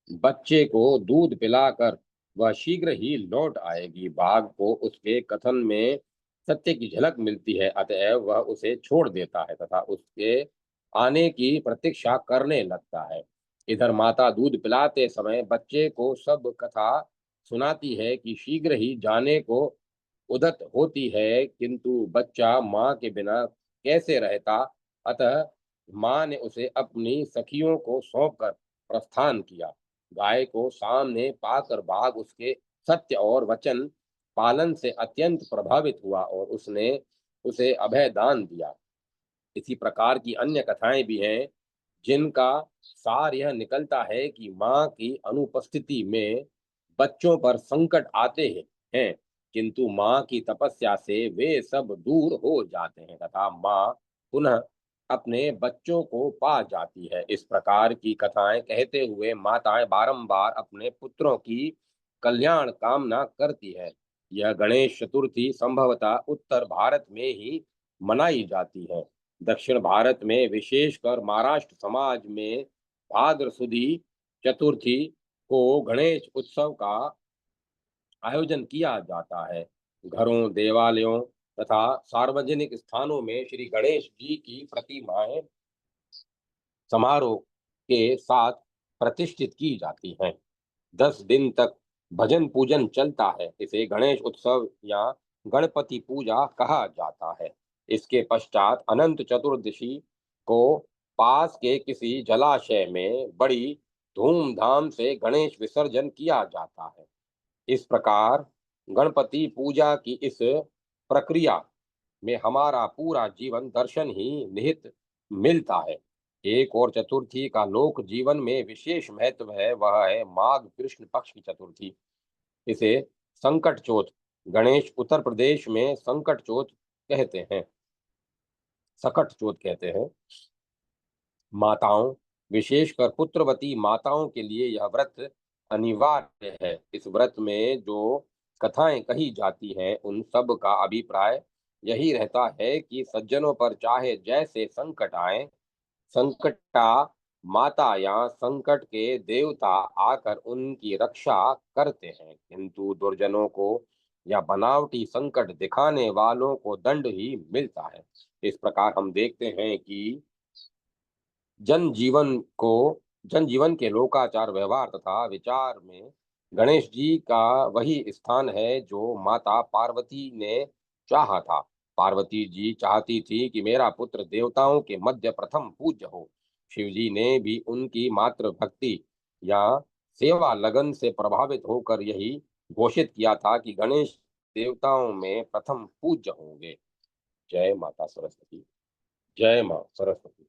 बच्चे को दूध पिलाकर वह शीघ्र ही लौट आएगी। बाघ को उसके कथन में सत्य की झलक मिलती है, अतएव वह उसे छोड़ देता है तथा उसके आने की प्रतीक्षा करने लगता है। इधर माता दूध पिलाते समय बच्चे को सब कथा सुनाती है कि शीघ्र ही जाने को उदत होती है, किंतु बच्चा माँ के बिना कैसे रहता, अतः माँ ने उसे अपनी सखियों को सौंपकर प्रस्थान किया। गाय को सामने पाकर बाघ उसके सत्य और वचन पालन से अत्यंत प्रभावित हुआ और उसने उसे अभय दान दिया। इसी प्रकार की अन्य कथाएं भी हैं जिनका सार यह निकलता है कि माँ की अनुपस्थिति में बच्चों पर संकट आते हैं, किंतु माँ की तपस्या से वे सब दूर हो जाते हैं तथा माँ पुनः अपने बच्चों को पा जाती है। इस प्रकार की कथाएं कहते हुए माताएं बारंबार अपने पुत्रों की कल्याण कामना करती है। यह गणेश चतुर्थी संभवतः उत्तर भारत में ही मनाई जाती है। दक्षिण भारत में विशेषकर महाराष्ट्र समाज में भाद्र सुदी चतुर्थी को गणेश उत्सव का आयोजन किया जाता है। घरों, देवालयों तथा सार्वजनिक स्थानों में श्री गणेश जी की प्रतिमाएं समारोह के साथ प्रतिष्ठित की जाती हैं। 10 दिन तक भजन पूजन चलता है। इसे गणेश उत्सव या गणपति पूजा कहा जाता है। इसके पश्चात अनंत चतुर्दशी को पास के किसी जलाशय में बड़ी धूमधाम से गणेश विसर्जन किया जाता है। इस प्रकार गणपति पूजा की इस प्रक्रिया में हमारा पूरा जीवन दर्शन ही निहित मिलता है। एक और चतुर्थी का लोक जीवन में विशेष महत्व है, वह है माघ कृष्ण पक्ष की चतुर्थी। इसे संकट चौथ गणेश उत्तर प्रदेश में संकट चौथ कहते हैं, सकट चौथ कहते हैं। माताओं, विशेषकर पुत्रवती माताओं के लिए यह व्रत अनिवार्य है। इस व्रत में जो कथाएं कही जाती हैं उन सब का अभिप्राय यही रहता है कि सज्जनों पर चाहे जैसे संकट आए, संकटा माता या संकट के देवता आकर उनकी रक्षा करते हैं, किंतु दुर्जनों को या बनावटी संकट दिखाने वालों को दंड ही मिलता है। इस प्रकार हम देखते हैं कि जनजीवन को जनजीवन के लोकाचार, व्यवहार तथा विचार में गणेश जी का वही स्थान है जो माता पार्वती ने चाहा था। पार्वती जी चाहती थी कि मेरा पुत्र देवताओं के मध्य प्रथम पूज्य हो। शिव जी ने भी उनकी मातृ भक्ति या सेवा लगन से प्रभावित होकर यही घोषित किया था कि गणेश देवताओं में प्रथम पूज्य होंगे। जय माता सरस्वती। जय मां सरस्वती।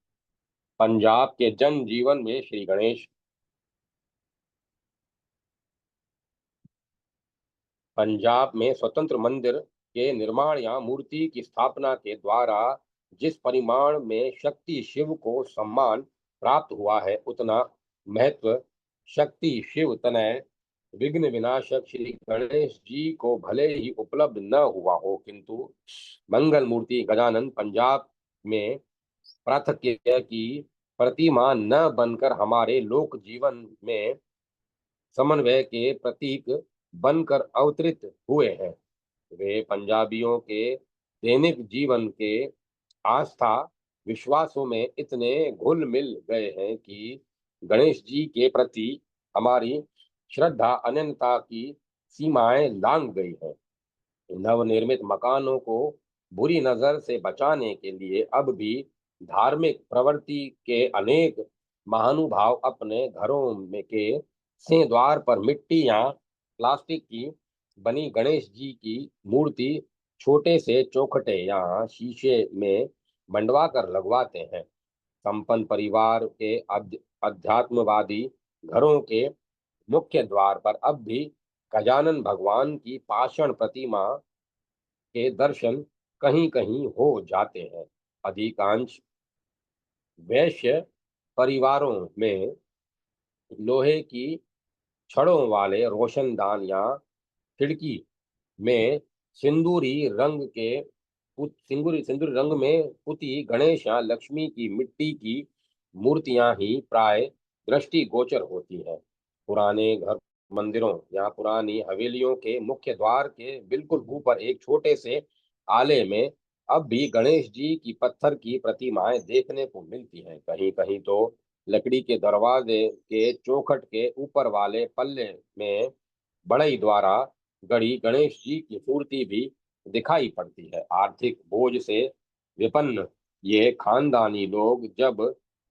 पंजाब के जन जीवन में श्री गणेश पंजाब में स्वतंत्र मंदिर के निर्माण या मूर्ति की स्थापना के द्वारा जिस परिमाण में शक्ति शिव को सम्मान प्राप्त हुआ है, उतना महत्व शक्ति शिव तनय विघ्न विनाशक श्री गणेश जी को भले ही उपलब्ध न हुआ हो, किंतु मंगल मूर्ति गजानन पंजाब में पार्थक्य की प्रतिमा न बनकर हमारे लोक जीवन में समन्वय के प्रतीक बनकर अवतरित हुए हैं। वे पंजाबियों के दैनिक जीवन के आस्था विश्वासों में इतने घुल मिल गए हैं कि गणेश जी के प्रति हमारी श्रद्धा अनन्यता की सीमाएं लांघ गई हैं। नवनिर्मित मकानों को बुरी नजर से बचाने के लिए अब भी धार्मिक प्रवृत्ति के अनेक महानुभाव अपने घरों में के सिंह द्वार पर मिट्टी या प्लास्टिक की बनी गणेश जी की मूर्ति छोटे से चौखटे या शीशे में मंडवा कर लगवाते हैं। संपन्न परिवार के अध्यात्मवादी घरों के मुख्य द्वार पर अब भी गजानन भगवान की पाषाण प्रतिमा के दर्शन कहीं कहीं हो जाते हैं। अधिकांश वैश्य परिवारों में लोहे की छड़ों वाले रोशनदान या खिड़की में सिंदूरी रंग के सिंदूरी रंग में पुती गणेश या लक्ष्मी की मिट्टी की मूर्तियां ही प्राय दृष्टि गोचर होती हैं। पुराने घर मंदिरों या पुरानी हवेलियों के मुख्य द्वार के बिल्कुल ऊपर एक छोटे से आले में अब भी गणेश जी की पत्थर की प्रतिमाएं देखने को मिलती हैं। कहीं कहीं तो लकड़ी के दरवाजे के चौखट के ऊपर वाले पल्ले में बढ़ई द्वारा गढ़ी गणेश जी की मूर्ति भी दिखाई पड़ती है। आर्थिक बोझ से विपन्न ये खानदानी लोग जब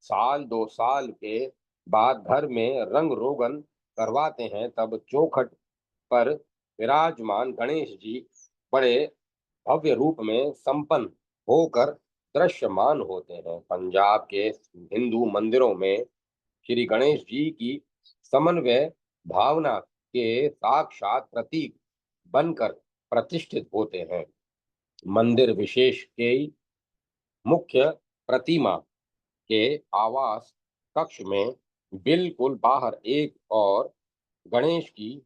साल 2 साल के बाद घर में रंग रोगन करवाते हैं, तब चौखट पर विराजमान गणेश जी बड़े भव्य रूप में संपन्न होकर दृश्यमान होते हैं। पंजाब के हिंदू मंदिरों में श्री गणेश जी की समन्वय भावना के साक्षात प्रतीक बनकर प्रतिष्ठित होते हैं। मंदिर विशेष के मुख्य प्रतिमा के आवास कक्ष में बिल्कुल बाहर एक और गणेश की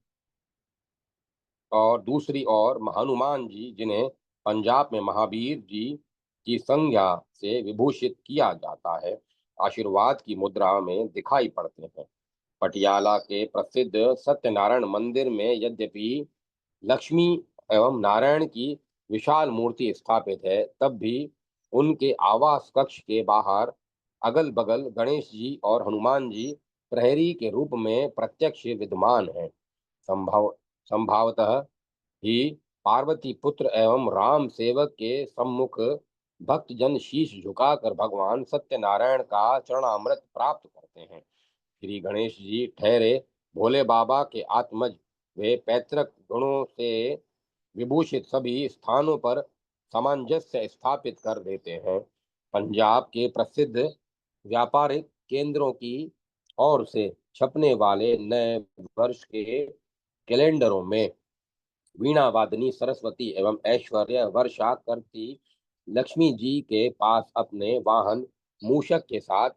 और दूसरी ओर हनुमान जी, जिन्हें पंजाब में महावीर जी की संज्ञा से विभूषित किया जाता है, आशीर्वाद की मुद्रा में दिखाई पड़ते हैं। पटियाला के प्रसिद्ध सत्यनारायण मंदिर में यद्यपि लक्ष्मी एवं नारायण की विशाल मूर्ति स्थापित है, तब भी उनके आवास कक्ष के बाहर अगल बगल गणेश जी और हनुमान जी प्रहरी के रूप में प्रत्यक्ष विद्यमान हैं। संभवतः ही पार्वती पुत्र एवं राम सेवक के सम्मुख भक्तजन शीश झुकाकर भगवान सत्यनारायण का चरणामृत प्राप्त करते हैं। श्री गणेश जी ठहरे भोले बाबा के आत्मज वे पैतृक गुणों से विभूषित सभी स्थानों पर सामंजस्य स्थापित कर देते हैं। पंजाब के प्रसिद्ध व्यापारिक केंद्रों की ओर से छपने वाले नए वर्ष के कैलेंडरों में वीणा वादनी सरस्वती एवं ऐश्वर्य वर्षा करती लक्ष्मी जी के पास अपने वाहन मूषक के साथ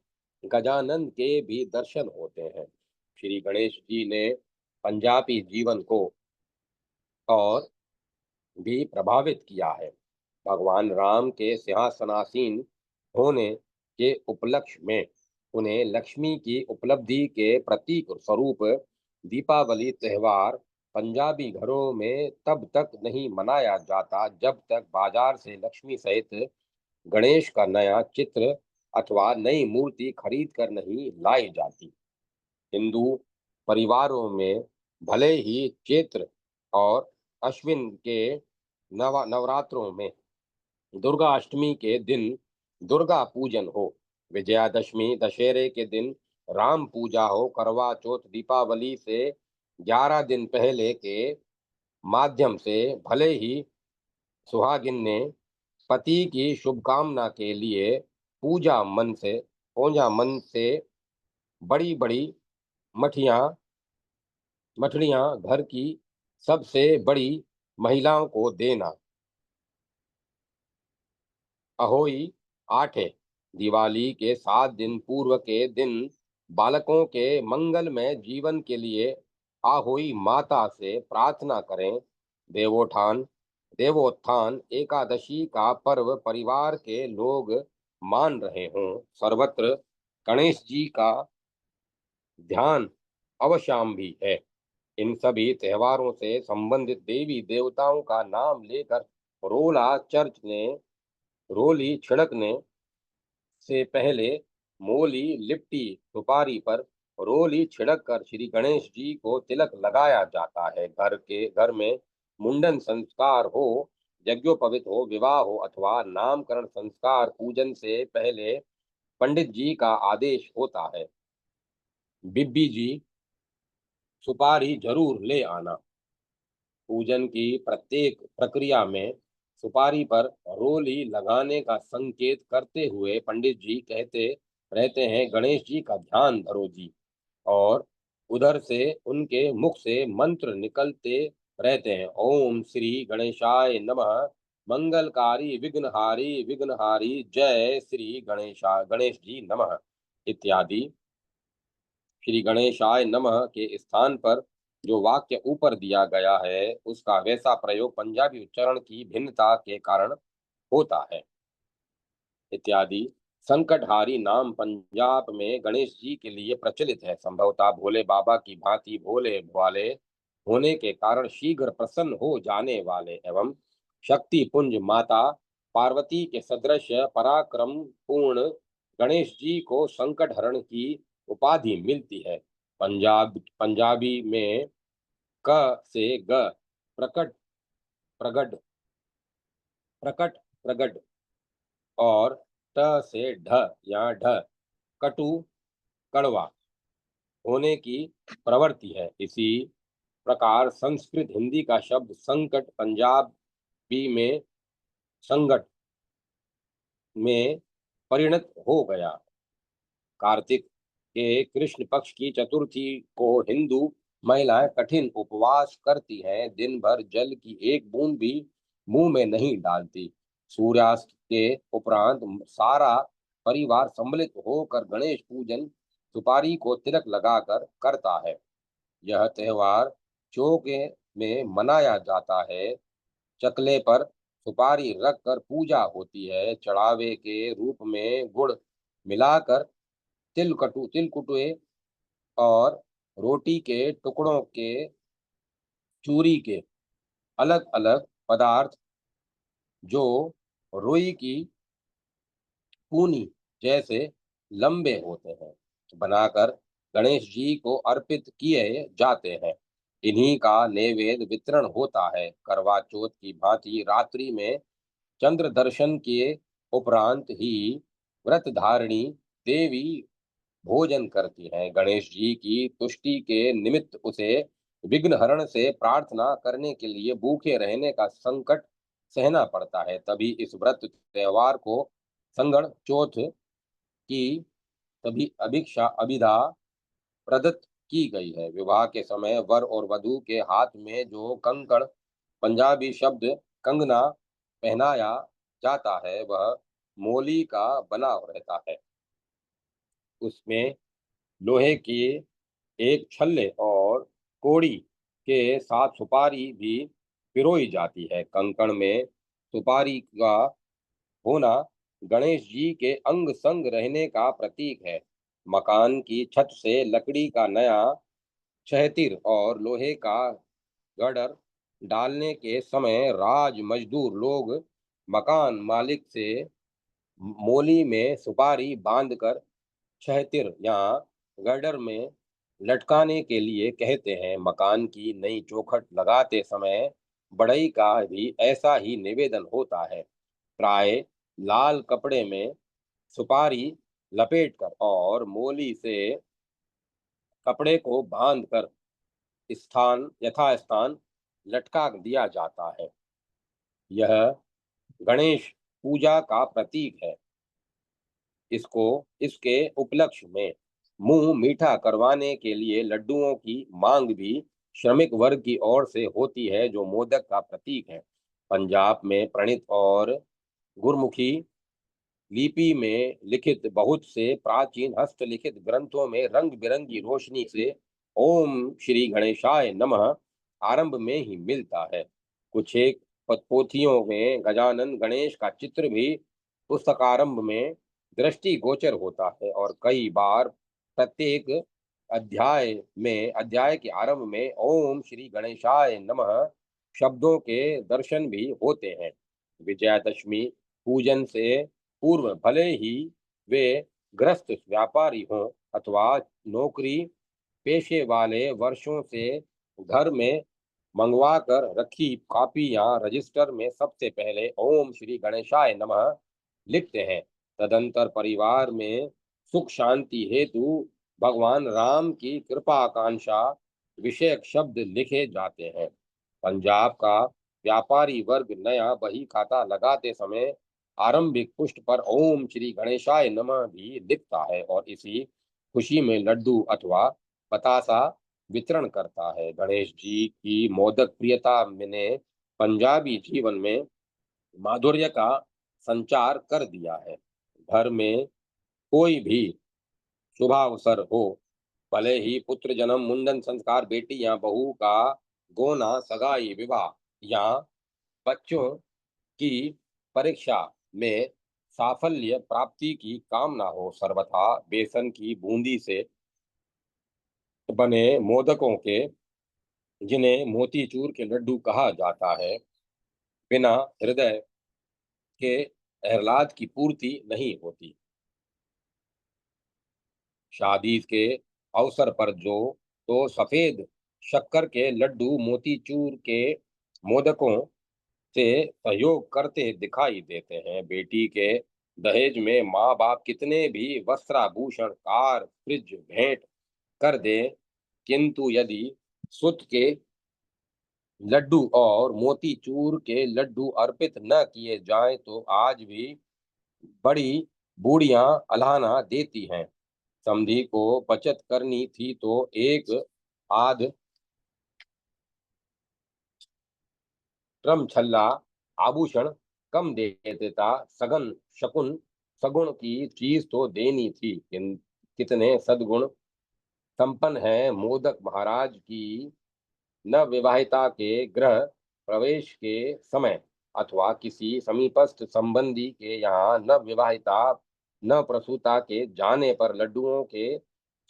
गजानन के भी दर्शन होते हैं। श्री गणेश जी ने पंजाबी जीवन को और भी प्रभावित किया है। भगवान राम के सिंहासनासीन होने के उपलक्ष्य में उन्हें लक्ष्मी की उपलब्धि के प्रतीक स्वरूप दीपावली त्योहार पंजाबी घरों में तब तक नहीं मनाया जाता जब तक बाजार से लक्ष्मी सहित गणेश का नया चित्र अथवा नई मूर्ति खरीद कर नहीं लाई जाती। हिंदू परिवारों में भले ही चैत्र और अश्विन के नवरात्रों में दुर्गा अष्टमी के दिन दुर्गा पूजन हो, विजयादशमी दशहरे के दिन राम पूजा हो, करवा चौथ दीपावली से 11 दिन पहले के माध्यम से भले ही सुहागिन ने पति की शुभकामना के लिए पूजा मन से बड़ी बड़ी मठियाँ मठड़ियाँ घर की सबसे बड़ी महिलाओं को देना। अहोई आठे दिवाली के 7 दिन पूर्व के दिन बालकों के मंगलमय जीवन के लिए आहोई माता से प्रार्थना करें। देवोत्थान देवोत्थान एकादशी का पर्व परिवार के लोग मान रहे हों, सर्वत्र गणेश जी का ध्यान अवश्यम भी है। इन सभी त्योहारों से संबंधित देवी देवताओं का नाम लेकर रोला चर्च ने रोली छिड़कने से पहले मोली लिपटी सुपारी पर रोली छिड़क कर श्री गणेश जी को तिलक लगाया जाता है। घर में मुंडन संस्कार हो, यज्ञोपवीत हो, विवाह हो अथवा नामकरण संस्कार पूजन से पहले पंडित जी का आदेश होता है, बिब्बी जी सुपारी जरूर ले आना। पूजन की प्रत्येक प्रक्रिया में सुपारी पर रोली लगाने का संकेत करते हुए पंडित जी कहते रहते हैं, गणेश जी का ध्यान धरो जी, और उधर से उनके मुख से मंत्र निकलते रहते हैं, ओम श्री गणेशाय नमः, मंगलकारी विघ्नहारी जय श्री गणेश जी नमः इत्यादि। श्री गणेशाय नमः के स्थान पर जो वाक्य ऊपर दिया गया है उसका वैसा प्रयोग पंजाबी उच्चारण की भिन्नता के कारण होता है इत्यादि। संकटहारी नाम पंजाब में गणेश जी के लिए प्रचलित है। संभवतः भोले बाबा की भांति भोले वाले होने के कारण शीघ्र प्रसन्न हो जाने वाले एवं शक्ति पुंज माता पार्वती के सदृश पराक्रम पूर्ण गणेश जी को संकट हरण की उपाधि मिलती है। पंजाबी में क से ग प्रकट प्रगट प्रकट प्रगट और ट से ढ या ढ कटु कड़वा होने की प्रवृत्ति है। इसी प्रकार संस्कृत हिंदी का शब्द संकट पंजाबी में संगट में परिणत हो गया। कार्तिक के कृष्ण पक्ष की चतुर्थी को हिंदू महिलाएं कठिन उपवास करती हैं, दिन भर जल की एक बूंद भी मुंह में नहीं डालती। सूर्यास्त के उपरांत सारा परिवार सम्मिलित होकर गणेश पूजन सुपारी को तिलक लगाकर करता है। यह त्योहार चौके में मनाया जाता है। चकले पर सुपारी रखकर पूजा होती है। चढ़ावे के रूप में गुड़ मिलाकर तिलकुटुए और रोटी के टुकड़ों के चूरी के अलग अलग पदार्थ जो रुई की पूनी जैसे लंबे होते हैं बनाकर गणेश जी को अर्पित किए जाते हैं। इन्हीं का नैवेद्य वितरण होता है। करवा चौथ की भांति रात्रि में चंद्र दर्शन के उपरांत ही व्रत धारिणी देवी भोजन करती हैं। गणेश जी की तुष्टि के निमित्त उसे विघ्न हरण से प्रार्थना करने के लिए भूखे रहने का संकट सहना पड़ता है। तभी इस व्रत त्योहार को संगण चौथ की तभी अभिक्षा अभिधा प्रदत्त की गई है। विवाह के समय वर और वधू के हाथ में जो कंकड़, पंजाबी शब्द कंगना, पहनाया जाता है वह मोली का बना रहता है। उसमें लोहे की एक छल्ले और कोड़ी के साथ सुपारी भी पिरोई जाती है। कंकड़ में सुपारी का होना गणेश जी के अंग संग रहने का प्रतीक है। मकान की छत से लकड़ी का नया छहतीर और लोहे का गर्डर डालने के समय राज मजदूर लोग मकान मालिक से मोली में सुपारी बांधकर छहतीर या गर्डर में लटकाने के लिए कहते हैं। मकान की नई चौखट लगाते समय बढ़ई का भी ऐसा ही निवेदन होता है। प्राय लाल कपड़े में सुपारी लपेटकर और मोली से कपड़े को बांधकर स्थान यथास्थान लटका दिया जाता है। यह गणेश पूजा का प्रतीक है। इसको इसके उपलक्ष्य में मुंह मीठा करवाने के लिए लड्डुओं की मांग भी श्रमिक वर्ग की ओर से होती है, जो मोदक का प्रतीक है। पंजाब में प्रणीत और गुरमुखी लिपि में लिखित बहुत से प्राचीन हस्तलिखित ग्रंथों में रंग बिरंगी रोशनी से ओम श्री गणेशाय नमः आरंभ में ही मिलता है। कुछ एक पोथियों में गजानन गणेश का चित्र भी पुस्तकारंभ में दृष्टि गोचर होता है और कई बार प्रत्येक अध्याय के आरंभ में ओम श्री गणेशाय नमः शब्दों के दर्शन भी होते हैं। विजयादशमी पूजन से पूर्व भले ही वे ग्रस्त व्यापारी हों अथवा नौकरी पेशे वाले, वर्षों से घर में मंगवा कर रखी कॉपी या रजिस्टर में सबसे पहले ओम श्री गणेशाय नमः लिखते हैं। तदंतर परिवार में सुख शांति हेतु भगवान राम की कृपा आकांक्षा विषयक शब्द लिखे जाते हैं। पंजाब का व्यापारी वर्ग नया बही खाता लगाते समय आरंभिक पुष्ट पर ओम श्री गणेशाय नमः भी लिखता है और इसी खुशी में लड्डू अथवा बतासा वितरण करता है। गणेश जी की मोदक प्रियता ने पंजाबी जीवन में माधुर्य का संचार कर दिया है। घर में कोई भी शुभावसर हो, भले ही पुत्र जन्म, मुंडन संस्कार, बेटी या बहू का गोना, सगाई, विवाह या बच्चों की परीक्षा में साफल्य प्राप्ति की कामना हो, सर्वथा बेसन की बूंदी से बने मोदकों के, जिन्हें मोतीचूर के लड्डू कहा जाता है, बिना हृदय के आह्लाद की पूर्ति नहीं होती। शादी के अवसर पर जो तो सफेद शक्कर के लड्डू मोतीचूर के मोदकों से सहयोग करते दिखाई देते हैं। बेटी के दहेज में माँ बाप कितने भी वस्त्राभूषण, कार, फ्रिज भेंट कर दें, किंतु यदि सुत के लड्डू और मोतीचूर के लड्डू अर्पित न किए जाएं तो आज भी बड़ी बूढ़ियां अल्हाना देती हैं। समधी को बचत करनी थी तो एक आध ट्रम छल्ला आभूषण कम दे देता। सगन शकुन सगुण की चीज तो देनी थी। कितने सद्गुण संपन्न है मोदक महाराज की। न विवाहिता के गृह प्रवेश के समय अथवा किसी समीपस्थ संबंधी के यहाँ न विवाहिता न प्रसूता के जाने पर लड्डुओं के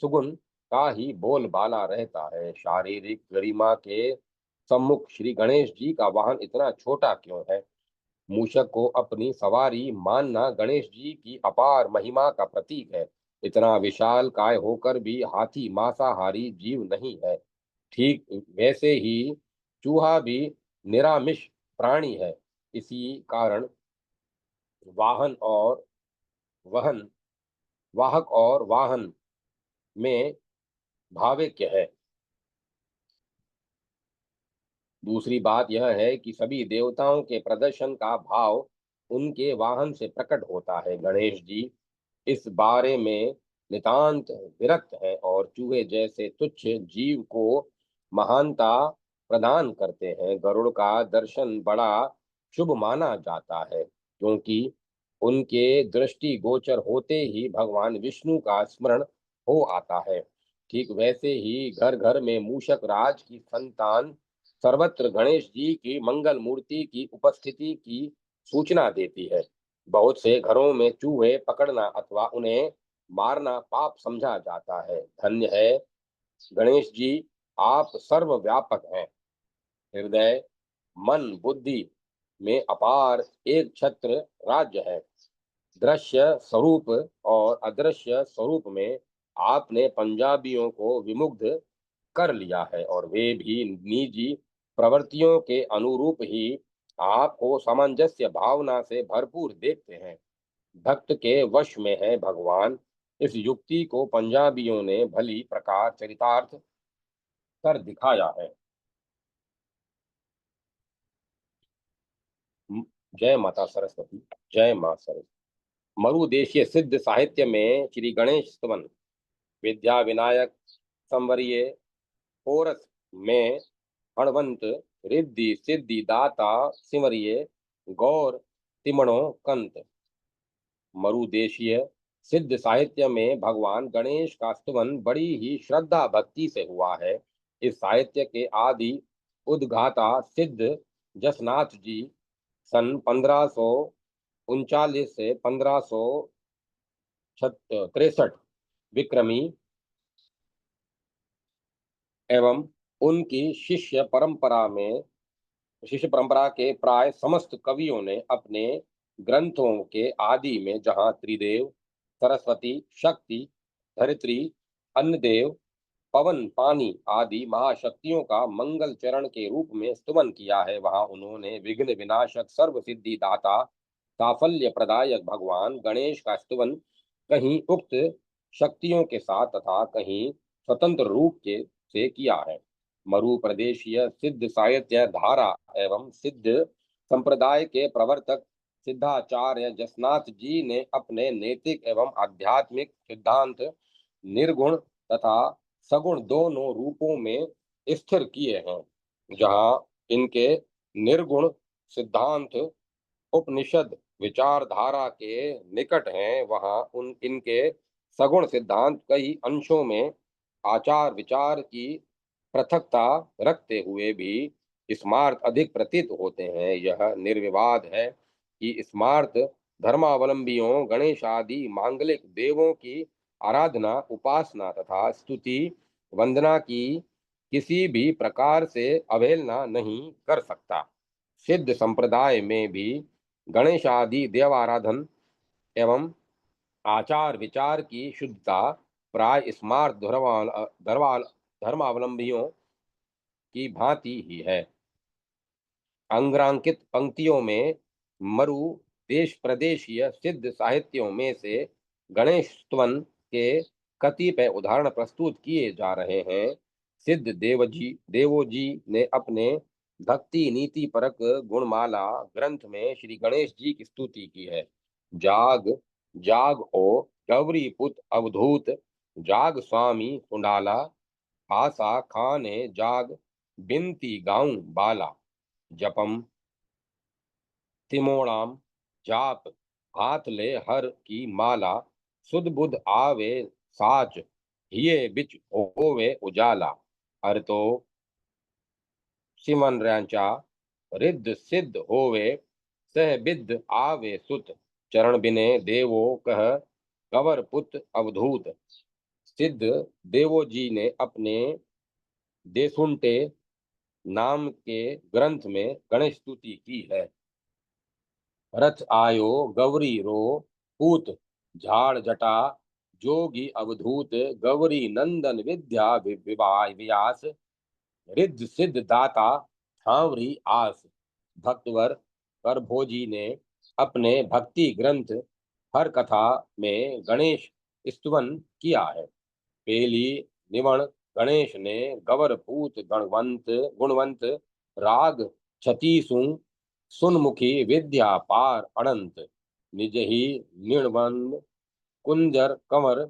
सुगुन का ही बोलबाला रहता है। शारीरिक गरिमा के सम्मुख श्री गणेश जी का वाहन इतना छोटा क्यों है? मूषक को अपनी सवारी मानना गणेश जी की अपार महिमा का प्रतीक है। इतना विशाल काय होकर भी हाथी मांसाहारी जीव नहीं है। ठीक वैसे ही चूहा भी निरामिष प्राणी है। इसी कारण वाहन और वहन वाहक और वाहन में भावैक्य है। दूसरी बात यह है कि सभी देवताओं के प्रदर्शन का भाव उनके वाहन से प्रकट होता है। गणेश जी इस बारे में नितांत विरक्त है और चूहे जैसे तुच्छ जीव को महानता प्रदान करते हैं। गरुड़ का दर्शन बड़ा शुभ माना जाता है क्योंकि उनके दृष्टि गोचर होते ही भगवान विष्णु का स्मरण हो आता है। ठीक वैसे ही घर घर में मूषक राज की संतान सर्वत्र गणेश जी की मंगल मूर्ति की उपस्थिति की सूचना देती है। बहुत से घरों में चूहे पकड़ना अथवा उन्हें मारना पाप समझा जाता है। धन्य है गणेश जी, आप सर्वव्यापक हैं। हृदय मन बुद्धि में अपार एक छत्र राज्य है। दृश्य स्वरूप और अदृश्य स्वरूप में आपने पंजाबियों को विमुग्ध कर लिया है और वे भी निजी प्रवृत्तियों के अनुरूप ही आपको सामंजस्य भावना से भरपूर देखते हैं। भक्त के वश में है भगवान। इस युक्ति को पंजाबियों ने भली प्रकार चरितार्थ कर दिखाया है। जय माता सरस्वती। जय मां सरस्वती। मरुदेशीय सिद्ध साहित्य में श्री गणेश स्तवन विद्या विनायक संवरीय कोरस में हणवंत रिद्धि सिद्धि दाता सिमरिये गौर तिमणो कंत। मरुदेशीय सिद्ध साहित्य में भगवान गणेश का स्तवन बड़ी ही श्रद्धा भक्ति से हुआ है। इस साहित्य के आदि उद्घाता सिद्ध जसनाथ जी सन 1539 से 1563 विक्रमी एवं उनकी शिष्य परंपरा के प्राय समस्त कवियों ने अपने ग्रंथों के आदि में जहाँ त्रिदेव सरस्वती शक्ति धरित्री अन्नदेव पवन पानी आदि महाशक्तियों का मंगल चरण के रूप में स्तुवन किया है, वहां उन्होंने विघ्न विनाशक सर्व सिद्धि दाता साफल्य प्रदायक भगवान गणेश का स्तुवन कहीं उक्त शक्तियों के साथ तथा कहीं स्वतंत्र रूप के से किया है। मरु प्रदेशीय सिद्ध साहित्य धारा एवं सिद्ध संप्रदाय के प्रवर्तक सिद्धाचार्य जसनाथ जी ने अपने नैतिक एवं आध्यात्मिक सिद्धांत निर्गुण तथा सगुण दोनों रूपों में स्थिर किए हैं। जहाँ इनके निर्गुण सिद्धांत उपनिषद विचारधारा के निकट हैं, वहाँ उन इनके सगुण सिद्धांत कई अंशों में आचार विचार की पृथकता रखते हुए भी स्मार्त अधिक प्रतीत होते हैं। यह निर्विवाद है कि स्मार्त धर्मावलंबियों गणेश आदि मांगलिक देवों की आराधना उपासना तथा स्तुति वंदना की किसी भी प्रकार से अवहेलना नहीं कर सकता। सिद्ध संप्रदाय में भी गणेश आदि देवाराधन एवं आचार विचार की शुद्धता प्राय स्मार्त धर्मावलंबियों की भांति ही है। अंग्रांकित पंक्तियों में मरु देश प्रदेशीय सिद्ध साहित्यों में से गणेश स्तवन के कतिपय उदाहरण प्रस्तुत किए जा रहे हैं। सिद्ध देवो जी ने अपने भक्ति नीति परक गुणमाला ग्रंथ में श्री गणेश जी की स्तुति की है। जाग जाग ओ गौरी पुत अवधूत, जाग स्वामी सुंडाला, आशा खाने जाग, बिनती गाऊं बाला, जपम तिमोणाम जाप, हाथ ले हर की माला, सुध बुध आवे साच, हिये बिच होवे उजाला, हर तो सिमन रैंचा, रिद्ध सिद्ध होवे, सह बिद्ध आवे सुत, चरण बिने देवो कह, कंवर पुत अवधूत। सिद्ध देवो जी ने अपने देसुंटे नाम के ग्रंथ में गणेश स्तुति की है। रथ आयो गौरी रो पूत, झाड़ जटा जोगी अवधूत, गौरी नंदन विद्या विवाह व्यास, रिद्ध सिद्ध दाता ठावरी आस। भक्तवर करभोजी ने अपने भक्ति ग्रंथ हर कथा में गणेश स्तुवन किया है। पेली निवण गणेश ने गवर पूत गणवंत गुणवंत, राग छतीसु सुनमुखी विद्या पार अनंत, निज ही निर्बंध कुंजर कंवर,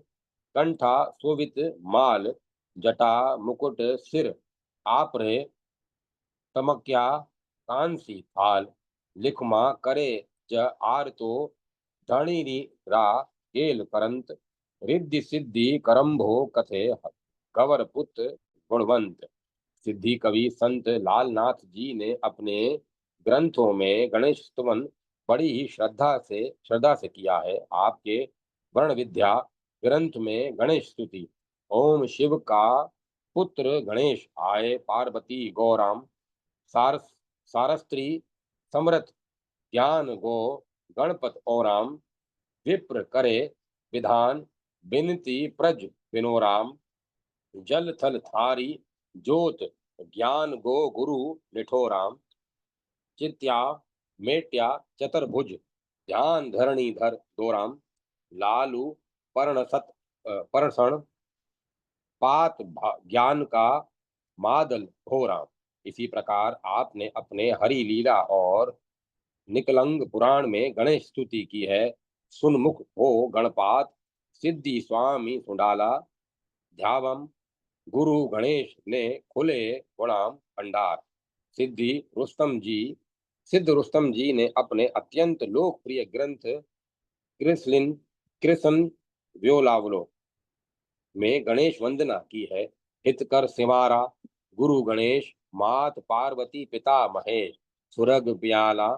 कंठा शोभित माल, जटा मुकुट सिर आपरे, तमक्या कांसी थाल, लिखमा करे ज आरतो, धणिरी रा केल करंत, रिद्धि सिद्धि करंभो कथे, कंवर पुत्र गुणवंत। सिद्धि कवि संत लालनाथ जी ने अपने ग्रंथों में गणेश स्तुवन बड़ी ही श्रद्धा से किया है। आपके वर्ण विद्या ग्रंथ में गणेश स्तुति, ओम शिव का पुत्र गणेश आए, पार्वती गौराम, सारस सारस्त्री समरथ, ज्ञान गो गणपत ओराम, विप्र करे विधान, बिनती प्रज विनोराम, जल थल थारी जोत, ज्ञान गो गुरु निठोराम, चित्या मेट्या चतुर्भुज, ध्यान धरणी धर दोराम, लालू पर्णसत पर्णसण, पात ज्ञान का मादल घोराम। इसी प्रकार आपने अपने हरि लीला और निकलंग पुराण में गणेश स्तुति की है। सुनमुख हो गणपात, सिद्धि स्वामी सुंडाला, ध्यावम गुरु गणेश ने खुले गुणाम भंडार। सिद्धि रुस्तम जी सिद्ध रुस्तम जी ने अपने अत्यंत लोकप्रिय ग्रंथ कृष्लिन कृष्ण व्योलावलो में गणेश वंदना की है। हितकर सिवारा गुरु गणेश, मात पार्वती पिता महेश, सुरग ब्याला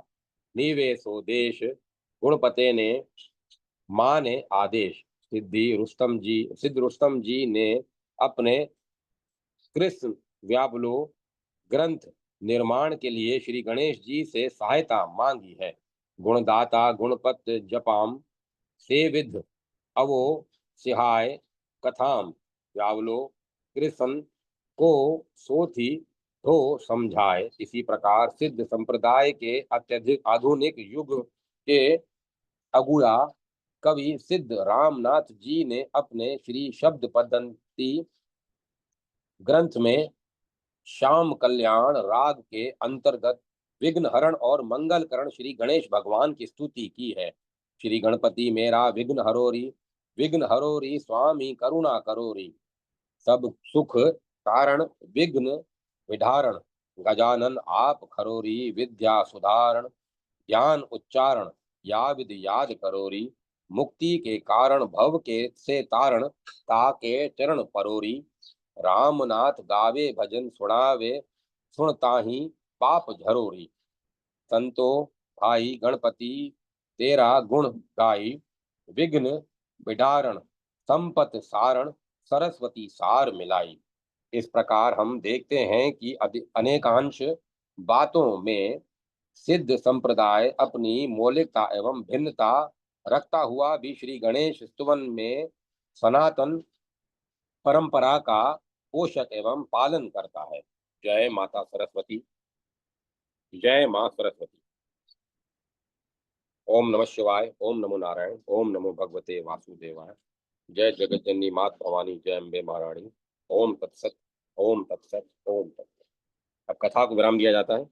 निवेशो देश, गुणपते ने माने आदेश। सिद्ध रुस्तम जी ने अपने कृष्ण व्यावलो ग्रंथ निर्माण के लिए श्री गणेश जी से सहायता मांगी है। गुणदाता गुणपत जपाम, से विध अवो सिहाय कथाम, व्यावलो कृष्ण को सोथी धो समझाए। इसी प्रकार सिद्ध संप्रदाय के अत्यधिक आधुनिक युग के अगुआ कवि सिद्ध रामनाथ जी ने अपने श्री शब्द पद्धति ग्रंथ में श्याम कल्याण राग के अंतर्गत विघ्न हरण और मंगल करण श्री गणेश भगवान की स्तुति की है। श्री गणपति मेरा विघ्न हरोरी स्वामी करुणा करोरी, सब सुख कारण विघ्न विधारण, गजानन आप खरोरी विद्या सुधारण, ज्ञान उच्चारण या विद याद करोरी, मुक्ति के कारण भव के से तारण, ताके चरण परोरी, रामनाथ गावे भजन सुनावे, सुनताही पाप झरोरी। संतो भाई गणपति तेरा गुण गाई, विघ्न विडारण संपत सारण, सरस्वती सार मिलाई। इस प्रकार हम देखते हैं कि अनेकांश बातों में सिद्ध संप्रदाय अपनी मौलिकता एवं भिन्नता रखता हुआ भी श्री गणेश स्तुवन में सनातन परंपरा का पोषक एवं पालन करता है। जय माता सरस्वती, जय मां सरस्वती। ओम नमः शिवाय, ओम नमो नारायण, ओम नमो भगवते वासुदेवाय। जय जगत जननी मात भवानी, जय अम्बे महारानी। ओम तत्सत, ओम तत्सत, ओम तत्सत। अब कथा को विराम दिया जाता है।